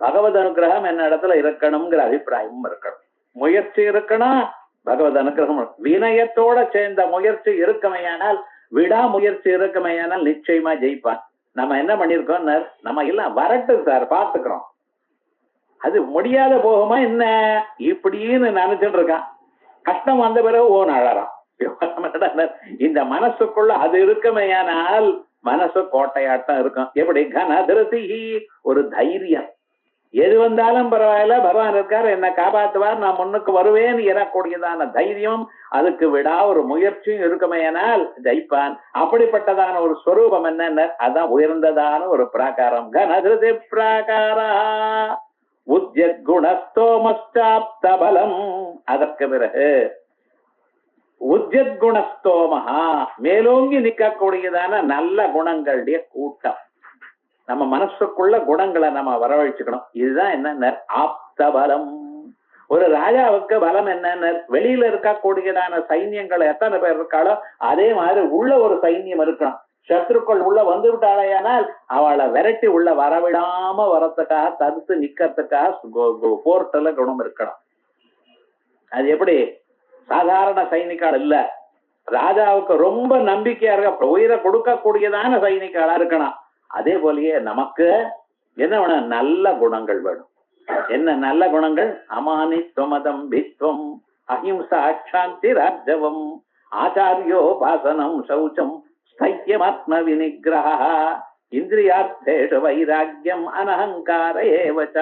பகவத் அனுகிரகம் என்ன இடத்துல இருக்கணுங்கிற அபிப்பிராயமும் இருக்கணும், முயற்சி இருக்கணும். பகவத் அனுகிரகம் வினயத்தோட சேர்ந்த முயற்சி இருக்குமையானால், விடா முயற்சி இருக்குமையானால் நிச்சயமா ஜெயிப்பான். நம்ம என்ன பண்ணிருக்கோம், நம்ம எல்லாம் வரட்டு சார் பாத்துக்கிறோம், அது முடியாத போகுமா என்ன இப்படின்னு நினைச்சுட்டு இருக்கான். கஷ்டம் வந்த பிறகு ஓன் அழறான். இந்த மனசுக்குள்ள அது இருக்குமையானால் மனசு கோட்டையாட்டம் இருக்கும். எப்படி கனதிருதி ஒரு தைரியம், எது வந்தாலும் பரவாயில்ல, பகவான் இருக்கார், என்ன காப்பாத்துவார், நான் முன்னுக்கு வருவேன் எனக்கூடியதான தைரியம், அதுக்கு விடா ஒரு முயற்சியும் இருக்குமையானால் ஜெயிப்பான். அப்படிப்பட்டதான ஒரு ஸ்வரூபம் என்ன, அதான் உயர்ந்ததான ஒரு பிராகாரம். கனதிருதி பிராகாரா உத்யத் குணஸ்தோமஸ்டாப்த பலம். அதற்கு பிறகு உத்யத் குணஸ்தோமஹா மேலோங்கி நிற்கக்கூடியதான நல்ல குணங்களுடைய கூட்டம். நம்ம மனசுக்குள்ள குணங்களை நம்ம வரவழைச்சுக்கணும். இதுதான் என்ன ஆப்த பலம். ஒரு ராஜாவுக்கு பலம் என்னன்னு, வெளியில இருக்கக்கூடியதான சைன்யங்கள் எத்தனை பேர் இருக்காளோ அதே மாதிரி உள்ள ஒரு சைன்யம் இருக்கணும். சத்ருக்கள் உள்ள வந்து விட்டாலேயானால் அவளை விரட்டி உள்ள வரவிடாம வரத்துக்காக, தடுத்து நிக்கிறதுக்காக போர்ட்டல குணம் இருக்கணும். அது எப்படி, சாதாரண சைனிக்கால் இல்ல, ராஜாவுக்கு ரொம்ப நம்பிக்கையா இருக்க உயிரை கொடுக்கக்கூடியதான சைனிக்காலா இருக்கணும். அதே போலயே நமக்கு என்ன வேணும், நல்ல குணங்கள் வேணும். என்ன நல்ல குணங்கள், அமானித்வமதம் பித்வம் அஹிம்சா சாந்தி ராஜவம் ஆச்சாரியோ பாசனம் சௌச்சம் ஸ்தைத்யமாத்ம விநிகிரஹ இந்திரியார்த்தேஷு வைராக்கியம் அனஹங்கார ஏவச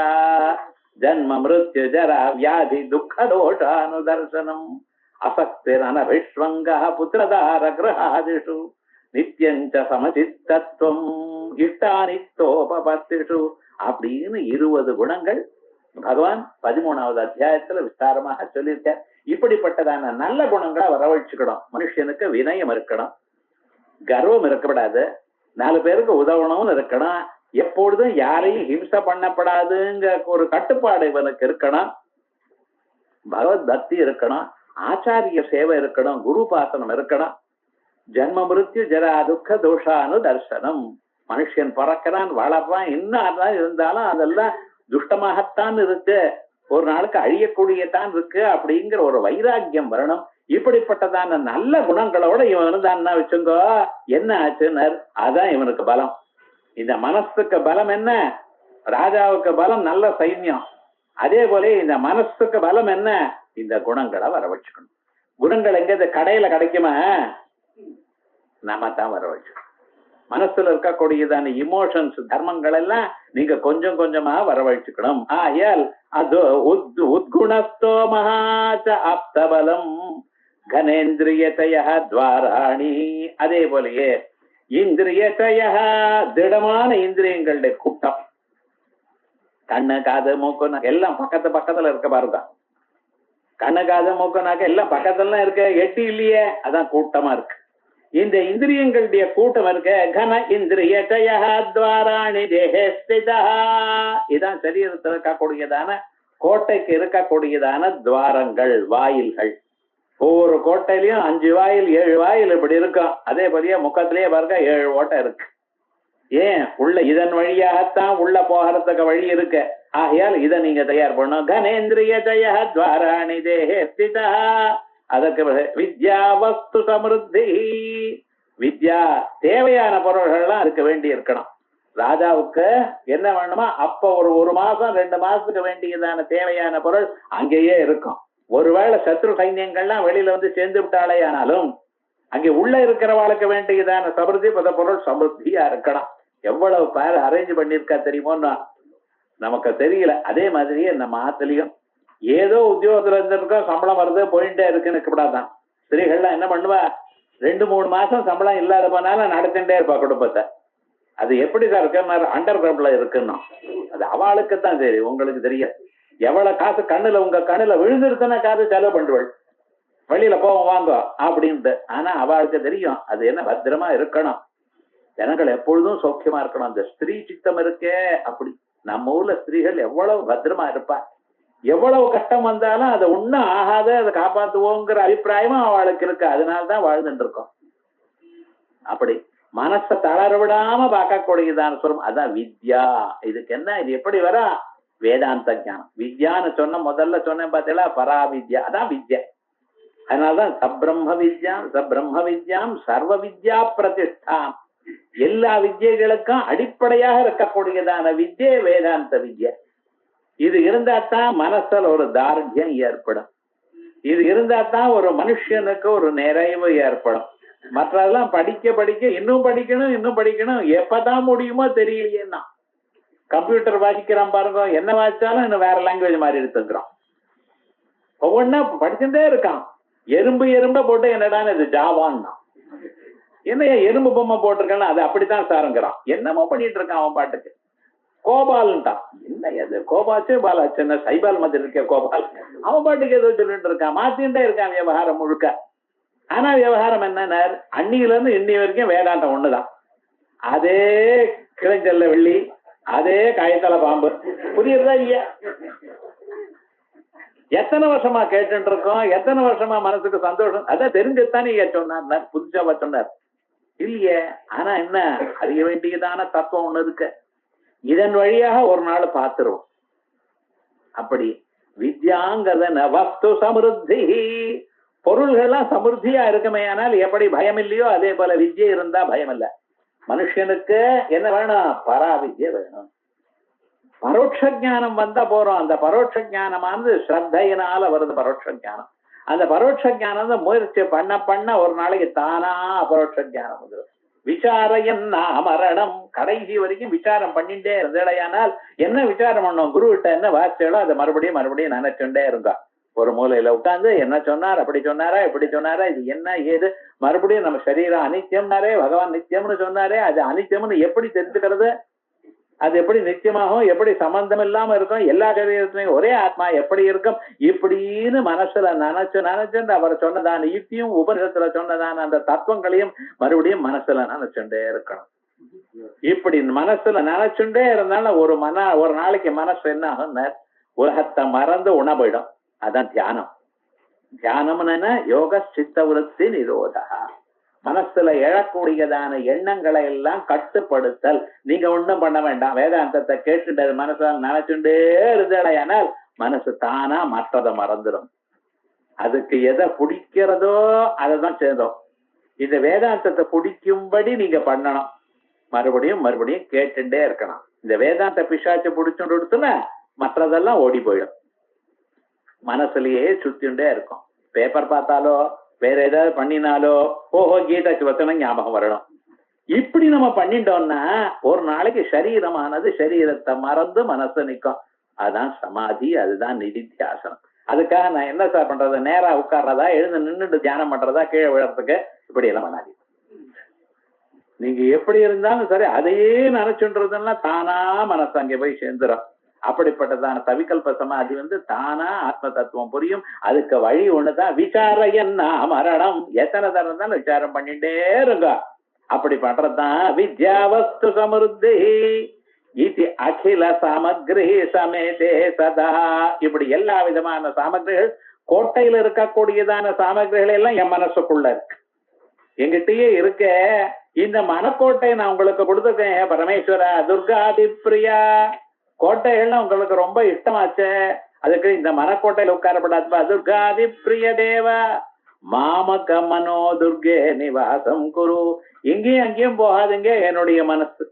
ஜன்ம மிருத்யு ஜரா வியாதி துக்க தோஷானுதர்சனம் அசக்திரனபிஷ்வங்கः புத்திரதார கிரகாதிஷு நித்யஞ்ச சமசித்தத்துவம் இஷ்டானித்தோபபத்திஷு அப்படின்னு 20 குணங்கள் பகவான் 13வது அத்தியாயத்துல விஸ்தாரமாக சொல்லியிருக்க. இப்படிப்பட்டதான நல்ல குணங்களை வரவழைச்சுக்கணும். மனுஷனுக்கு வினயம் இருக்கணும், கர்வம் இருக்கக்கூடாது, 4 பேருக்கு உதவணும்னு இருக்கணும், எப்பொழுதும் யாரையும் ஹிம்சை பண்ணப்படாதுங்கிற ஒரு கட்டுப்பாடு இவனுக்கு இருக்கணும், பகவத் பக்தி இருக்கணும், ஆச்சாரிய சேவை இருக்கணும், குரு பாசனம் இருக்கணும், ஜன்ம மிருத்யு ஜரா துக்க தோஷானு தர்சனம். மனுஷன் பிறக்கிறான், வளர்றான், இன்னும் இருந்தாலும் அதெல்லாம் துஷ்டமாகத்தான் இருக்கு, ஒரு நாளுக்கு அழியக்கூடியதான் இருக்கு அப்படிங்கிற ஒரு வைராக்கியம் வரணும். இப்படிப்பட்டதான நல்ல குணங்களோட இவன் இருந்தான்னா வச்சுங்கோ, என்ன ஆச்சுன்னு அதான் இவனுக்கு பலம். இந்த மனசுக்கு பலம் என்ன, ராஜாவுக்கு பலம் நல்ல சைன்யம். அதே போல இந்த மனசுக்கு பலம் என்ன, இந்த குணங்களை வர வச்சுக்கணும். குணங்கள் எங்க கடையில கிடைக்குமா, நாம தான் வர வச்சுக்கணும். மனசுல இருக்கக்கூடியதான இமோஷன்ஸ் தர்மங்கள் எல்லாம் நீங்க கொஞ்சம் கொஞ்சமா வரவழைச்சுக்கணும். ஆயால் அது உத்குணஸ்தோ மகாச்ச ஆப்தபலம் கனேந்திரியதய துவாராணி. அதே போலயே இந்திரியதய திடமான இந்திரியங்களுடைய கூட்டம், கண்ணு காது மூக்கு எல்லாம் பக்கத்துல இருக்க பாருங்க. கண்ணு காது மூக்குனாக்க எல்லாம் பக்கத்துல இருக்க, எட்டி இல்லையே, அதான் கூட்டமா இருக்கு. இந்த இந்திரியங்களுடைய கூட்டம் இருக்க கன இந்திரியதய துவாராணி தேஹே ஸ்திதா. இதான் சரீரத்தில் இருக்கக்கூடியதான கோட்டைக்கு இருக்கக்கூடியதான துவாரங்கள், வாயில்கள். ஒவ்வொரு கோட்டையிலையும் 5 வாயில் 7 வாயில் இப்படி இருக்கும். அதே போலயே முகத்திலேயே பாருங்க 7 ஓட்டை இருக்கு. ஏன், உள்ள இதன் வழியாகத்தான் உள்ள போகிறதுக்கு வழி இருக்கு. ஆகையால் இதை நீங்க தயார் பண்ணணும். கனேந்திரியதய துவாராணி தேஹே ஸ்திதா. அதற்கு வித்யா வஸ்து சமிருத்தி, வித்யா தேவையான பொருள்கள்லாம் இருக்க வேண்டி இருக்கணும். ராஜாவுக்கு என்ன வேணுமா அப்ப ஒரு மாசம் 2 மாசத்துக்கு வேண்டியதான தேவையான பொருள் அங்கேயே இருக்கும். ஒருவேளை சத்ரு சைன்யங்கள்லாம் வெளியில வந்து சேர்ந்து விட்டாலே ஆனாலும் அங்கே உள்ள இருக்கிறவாளுக்கு வேண்டியதான சமிருத்தி பத பொருள் சமிருத்தியா இருக்கணும். எவ்வளவு பேர் அரேஞ்ச் பண்ணிருக்கா தெரியுமோன்னா நமக்கு தெரியல. அதே மாதிரியே நம்ம ஆத்துலயும் ஏதோ உத்தியோகத்துல இருந்திருக்கோம், சம்பளம் வருது போயிட்டே இருக்குன்னு கூடாதான். ஸ்திரீகள்லாம் என்ன பண்ணுவா, 2-3 மாசம் சம்பளம் இல்லாத போனாலும் நடத்திட்டே இருப்பா குடும்பத்தை. அது எப்படிதான் இருக்கு, அண்டர் கிரவுண்ட்ல இருக்குன்னா அது அவளுக்கு தான் தெரியும், உங்களுக்கு தெரியும். எவ்வளவு காசு கண்ணுல உங்க கண்ணுல விழுந்துருக்குன்னா காசு செலவு பண்ணுவள், வெளியில போவோம் வாங்க அப்படின்ட்டு. ஆனா அவளுக்கு தெரியும் அது என்ன பத்திரமா இருக்கணும், ஜனங்கள் எப்பொழுதும் சௌக்கியமா இருக்கணும். அந்த ஸ்திரீ சித்தம் இருக்கே அப்படி. நம்ம ஊர்ல ஸ்திரீகள் எவ்வளவு பத்திரமா இருப்பா, எவ்வளவு கஷ்டம் வந்தாலும் அதை ஒண்ணும் ஆகாத அதை காப்பாத்துவோங்கிற அபிப்பிராயமும் அவளுக்கு இருக்கு. அதனால்தான் வாழ்ந்துட்டு இருக்கோம். அப்படி மனசை தளர விடாம பார்க்கக்கூடியதான சொல்லும் அதான் வித்யா. இதுக்கு என்ன, இது எப்படி வரா, வேதாந்த ஞானம். வித்யான்னு சொன்ன முதல்ல சொன்னேன் பார்த்தீங்களா, பராவித்யா, அதான் வித்யா. அதனால்தான் சப்ரம்ம வித்யாம் சர்வ வித்யா பிரதிஷ்டாம். எல்லா வித்யைகளுக்கும் அடிப்படையாக இருக்கக்கூடியதான வித்யை வேதாந்த வித்யா. இது இருந்தாத்தான் மனசுல ஒரு தார்டியம் ஏற்படும். இது இருந்தாத்தான் ஒரு மனுஷனுக்கு ஒரு நிறைவு ஏற்படும். மற்றதெல்லாம் படிக்க படிக்க இன்னும் படிக்கணும் எப்பதான் முடியுமோ தெரியலையேன்னா. கம்ப்யூட்டர் வாசிக்கிறான் பாருங்க, என்ன வாசிச்சாலும் இன்னும் வேற லாங்குவேஜ் மாதிரி எடுத்துக்கிறோம். ஒவ்வொன்னா படிச்சுட்டே இருக்கான். எறும்ப போட்டு என்னடான்னு இது ஜாவான்னா, என்ன எறும்பு பொம்மை போட்டிருக்கான்னு அது அப்படித்தான் சாருங்கிறான். என்னமோ பண்ணிட்டு இருக்கான் அவன் பாட்டுக்கு. கோபால்ன்ட்டான், என்ன அது கோபாச்சு பாலாச்சு, என்ன சைபால் மாதிரி இருக்க கோபால், அவன் பாட்டுக்கு ஏதோ சொல்லிட்டு இருக்கான். மாத்தின்ட்டே இருக்கான் விவகாரம் முழுக்க. ஆனா விவகாரம் என்ன, அன்னியில இருந்து இன்னி வரைக்கும் வேதாந்தம் ஒண்ணுதான். அதே கிளைஞ்சல்ல வெள்ளி, அதே காயத்தல பாம்பு. புரியுறதா இல்லையா? எத்தனை வருஷமா கேட்டு இருக்கோம், எத்தனை வருஷமா மனசுக்கு சந்தோஷம். அதான் தெரிஞ்சுத்தானே சொன்னார், புதுசாவா சொன்னார் இல்லையே. ஆனா என்ன, அறிய வேண்டியதான தத்துவம் ஒண்ணு இருக்கு. இதன் வழியாக ஒரு நாள் பார்த்துருவோம். அப்படி வித்யாங்கத வஸ்து சமிருத்தி, பொருள்கள்லாம் சமிருத்தியா இருக்குமே. ஆனால் எப்படி பயம் இல்லையோ அதே போல வித்யை இருந்தா பயம் இல்ல. மனுஷனுக்கு என்ன வேணும், பராவித்யை வேணும். பரோட்ச ஞானம் வந்தா போறோம். அந்த பரோட்ச ஞானமானது ஸ்ரத்தையினால வருது பரோட்ச ஞானம். அந்த பரோட்ச ஞானம் முயற்சி பண்ண ஒரு நாளைக்கு தானா பரோட்ச ஞானம் வந்துடும். விசாரையன் மரணம், கடைசி வரைக்கும் விசாரம் பண்ணிட்டே இருந்தேடையானால் என்ன விசாரம் பண்ணோம், குரு கிட்ட என்ன வார்த்தைகளோ அதை மறுபடியும் நினைச்சுட்டே இருந்தா. ஒரு மூலையில உட்கார்ந்து என்ன சொன்னார், அப்படி சொன்னாரா இப்படி சொன்னாரா, இது என்ன ஏது, மறுபடியும் நம்ம சரீரம் அனித்தியம்னாரே, பகவான் நித்தியம்னு சொன்னாரே, அது அனித்தியம்னு எப்படி தெரிஞ்சுக்கிறது, அது எப்படி நிச்சயமாகும், எப்படி சம்பந்தம் இல்லாம இருக்கும், எல்லா சரீரத்திலையும் ஒரே ஆத்மா எப்படி இருக்கும், இப்படின்னு மனசுல நினைச்சு அவர் சொன்னதான யுக்தியும் உபனிஷத்துல சொன்னதான அந்த தத்துவங்களையும் மறுபடியும் மனசுல நினைச்சுட்டே இருக்கணும். இப்படி மனசுல நினைச்சுட்டே இருந்தாலும் ஒரு நாளைக்கு மனசு என்ன ஆகும், உலகத்தை மறந்து உணவிடும். அதான் தியானம். தியானம்னு என்ன, யோக சித்த விருத்தி நிரோதா. மனசுல எழக்கூடியதான எண்ணங்களை எல்லாம் கட்டுப்படுத்தல். நீங்க ஒண்ணும் பண்ண வேண்டாம், வேதாந்தத்தை கேட்டுட்டு மனசுல நினைச்சுட்டே இருந்தால் மனசு தானா மற்றதை மறந்துடும். அதுக்கு எதை பிடிக்கிறதோ அதைதான் சேர்ந்தோம். இந்த வேதாந்தத்தை பிடிக்கும்படி நீங்க பண்ணணும். மறுபடியும் கேட்டுட்டே இருக்கணும். இந்த வேதாந்த பிசாச்சு பிடிச்சுட்டு கொடுத்துன்னா மற்றதெல்லாம் ஓடி போயிடும். மனசுலயே சுத்திண்டே இருக்கும். பேப்பர் பார்த்தாலோ வேற ஏதாவது பண்ணினாலோ ஓஹோ கீதா வச்சனம் ஞாபகம் வரணும். இப்படி நம்ம பண்ணிட்டோம்னா ஒரு நாளைக்கு சரீரமானது சரீரத்தை மறந்து மனசு நிற்கும். அதுதான் சமாதி, அதுதான் நிதித்தியாசனம். அதுக்காக நான் என்ன சார் பண்றது, நேரா உட்கார்றதா, எழுந்து நின்றுட்டு தியானம் பண்றதா, கீழே விழறதுக்கு இப்படி எல்லாம் பண்ணாது. நீங்க எப்படி இருந்தாலும் சரி அதையே நினைச்சுன்றதுன்னா தானா மனசு அங்கே போய் சேர்ந்துடும். அப்படிப்பட்டதான தவிகல்ப சமாதி தானா ஆத்ம தத்துவம் புரியும். அதுக்கு வழி ஒண்ணுதான், விசாரையன் மரணம். எத்தனை தரம் இருந்தாலும் விசாரம் பண்ணிட்டே இருங்க. அப்படி பண்றதுதான் வித்யாவஸ்து சமிருத்தி இது அகில சாமக்ரி சமேதே சதா. இப்படி எல்லா விதமான சாமக்ரிகள், கோட்டையில இருக்கக்கூடியதான சாமக்ரிகள் எல்லாம் என் மனசுக்குள்ள இருக்கு, எங்கிட்டயே இருக்க. இந்த மனக்கோட்டை நான் உங்களுக்கு கொடுத்துருக்கேன் பரமேஸ்வரா, துர்காதி பிரியா. கோட்டைகள்லாம் உங்களுக்கு ரொம்ப இஷ்டமாச்சு, அதுக்கு இந்த மனக்கோட்டையில உட்காரப்படாதுப்பா. துர்காதி பிரிய தேவா மாமக மனோ துர்கே நிவாசம் குரு. எங்கேயும் அங்கேயும் போகாதுங்க என்னுடைய மனசு.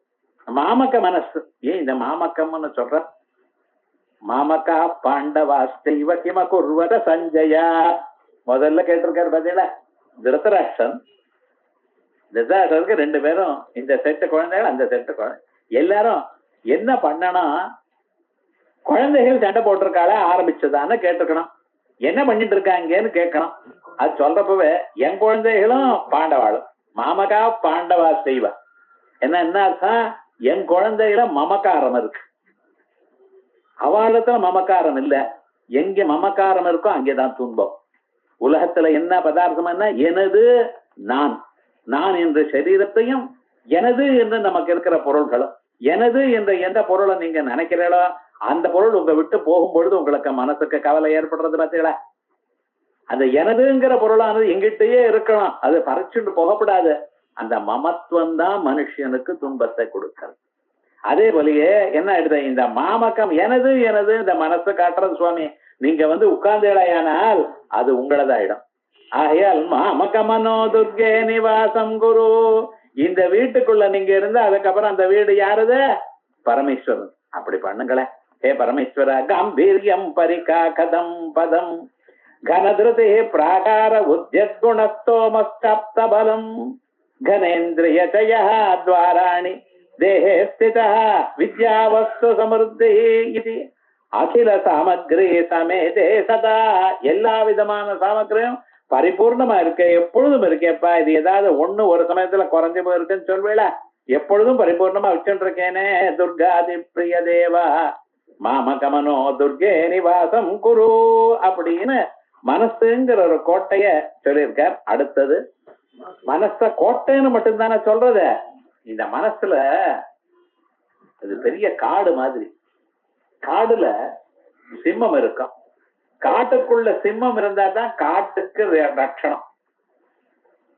மாமக்க மனசு. ஏன் இந்த மாமக்கம்னு சொல்ற? மாமக்கா பாண்டவாஸ்தைவ கிம குர்வத சஞ்சயா. முதல்ல கேட்டிருக்காரு பாத்தீங்களா, திருதராஷ்டிரன். திருதராஷ்டிரருக்கு 2 பேரும், இந்த செட்டு குழந்தைகள் அந்த செட்டு குழந்தை, எல்லாரும் என்ன பண்ணணும், குழந்தைகள் சண்டை போட்டிருக்காள ஆரம்பிச்சதான்னு கேட்டுக்கணும், என்ன பண்ணிட்டு இருக்காங்கன்னு கேட்கணும். அது சொல்றப்பவே என் குழந்தைகளும் பாண்டவாளும், மாமகா பாண்டவா செய்வா. என்ன அர்த்தம்? என் குழந்தைகள மமக்காரம் இருக்கு, அவளிடத்துல மமக்காரம் இல்ல. எங்க மமக்காரம் இருக்கோ அங்கேதான் துன்பம். உலகத்துல என்ன பதார்த்தம் என்ன, எனது நான், நான் என்ற சரீரத்தையும் எனது என்று நமக்கு இருக்கிற பொருள்களும், எனது என்ற எந்த பொருளை நீங்க நினைக்கிறீங்களோ அந்த பொருள் உங்க விட்டு போகும்பொழுது உங்களுக்கு மனசுக்கு கவலை ஏற்படுறது பார்த்தீங்களா? அந்த எனதுங்கிற பொருளானது எங்கிட்டயே இருக்கணும், அது பறிச்சுட்டு போகப்படாது. அந்த மமத்துவம் தான் மனுஷனுக்கு துன்பத்தை கொடுக்கிறது. அதே போலயே என்ன ஆயிடுது, இந்த மாமக்கம் எனது எனது இந்த மனசு காட்டுறது சுவாமி. நீங்க உட்கார்ந்தேடையானால் அது உங்களதாயிடும். ஆகையால் மாமகமனோ துர்கே நிவாசம் குரு. இந்த வீட்டுக்குள்ள நீங்க இருந்தா அதுக்கப்புறம் அந்த வீடு யாருது? பரமேஸ்வரன். அப்படி பண்ணுங்களேன். ஹே பரமேஸ்வர, கம்பீரியம் பரிகா கதம் பதம் கனதிருதே பிராகார உத்யத்குணஸ்தோமஸ்தப்த பலம் கனேந்திரிய ஜய துவாராணி தேஹே ஸ்திதா வித்யாவஸ்து சமிருத்தி இது அகில சாமக்ரி சமேதே சதா. எல்லா விதமான சாமக்கிரியும் பரிபூர்ணமா இருக்க, எப்பொழுதும் இருக்கேப்பா. இது ஏதாவது ஒண்ணு ஒரு சமயத்துல குறைஞ்சு போயிருக்குன்னு சொல்வேல, எப்பொழுதும் பரிபூர்ணமா வச்சுட்டு இருக்கேனே. துர்காதி பிரிய தேவா மாமகமனோ துர்கே நிவாசம் குரு அப்படின்னு மனசுங்கிற ஒரு கோட்டைய சொல்லியிருக்கார். அடுத்தது மனச கோட்டைன்னு மட்டும்தானே சொல்றது. இந்த மனசுல அது பெரிய காடு மாதிரி. காடுல சிம்மம் இருக்கும். காட்டுக்குள்ள சிம்மம் இருந்தா தான் காட்டுக்கு ரட்சணம்.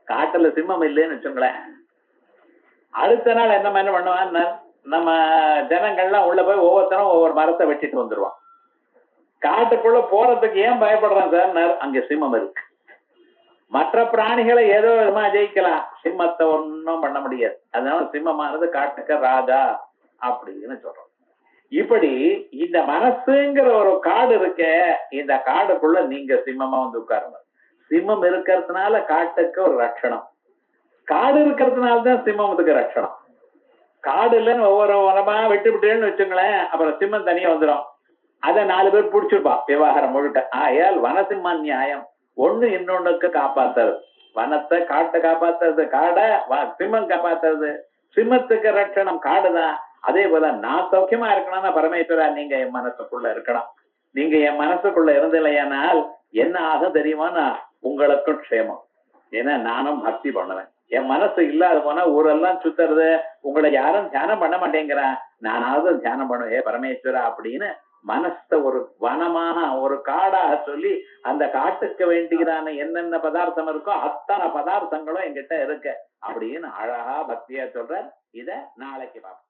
காட்டுல சிம்மம் இல்லைன்னு வச்சுங்களேன், அடுத்த நாள் என்ன பண்ணுவான், நம்ம ஜனங்கள்லாம் உள்ள போய் ஒவ்வொருத்தரும் ஒவ்வொரு மரத்தை வெட்டிட்டு வந்துருவான். காட்டுக்குள்ள போறதுக்கு ஏன் பயப்படுறான் சார்? அங்க சிம்மம் இருக்கு. மற்ற பிராணிகளை ஏதோ விதமா ஜெயிக்கலாம், சிம்மத்தை ஒன்னும் பண்ண முடியாது. அதனால சிம்மமானது காட்டுக்கு ராஜா அப்படின்னு சொல்றோம். இப்படி இந்த மனசுங்கிற ஒரு காடு இருக்க, இந்த காடுக்குள்ள நீங்க சிம்மமா உட்காருங்க. சிம்மம் இருக்கிறதுனால காட்டுக்கு ஒரு ரட்சணம், காடு இருக்கிறதுனாலதான் சிம்மத்துக்கு ரட்சணம். காடு இல்லைன்னு ஒவ்வொரு உரமா வெட்டி விட்டேன்னு வச்சுங்களேன், அப்புறம் சிம்மம் தனியா வந்துடும். அதை 4 பேர் பிடிச்சிருப்பான் விவகாரம் முழுக்க. ஆயால் வனசிம்ம நியாயம் ஒண்ணு இன்னொன்னுக்கு காப்பாத்துறது. வனத்தை காட்டை காப்பாத்துறது காடை, சிம்மம் காப்பாத்துறது சிம்மத்துக்கு ரட்சணம் காடுதான். அதே போல நான் சௌக்கியமா இருக்கணும்னா பரமேஸ்வரா நீங்க என் மனசுக்குள்ள இருக்கணும். நீங்க என் மனசுக்குள்ள இருந்தில்லையானால் என்ன ஆகும் தெரியுமா? உங்களுக்கும் க்ஷேமம். ஏன்னா நானும் பக்தி பண்ணுவேன். என் மனசு இல்லாத போனா ஊரெல்லாம் சுத்துறது, உங்களை யாரும் தியானம் பண்ண மாட்டேங்கிறேன், நானாவது தியானம் பண்ணுவேன் ஹே பரமேஸ்வரா அப்படின்னு மனச ஒரு வனமாக ஒரு காடாக சொல்லி அந்த காட்டுக்கு வேண்டியதான என்னென்ன பதார்த்தம் இருக்கோ அத்தனை பதார்த்தங்களும் என்கிட்ட இருக்கு அப்படின்னு அழகா பக்தியா சொல்ற. இத நாளைக்கு பார்ப்போம்.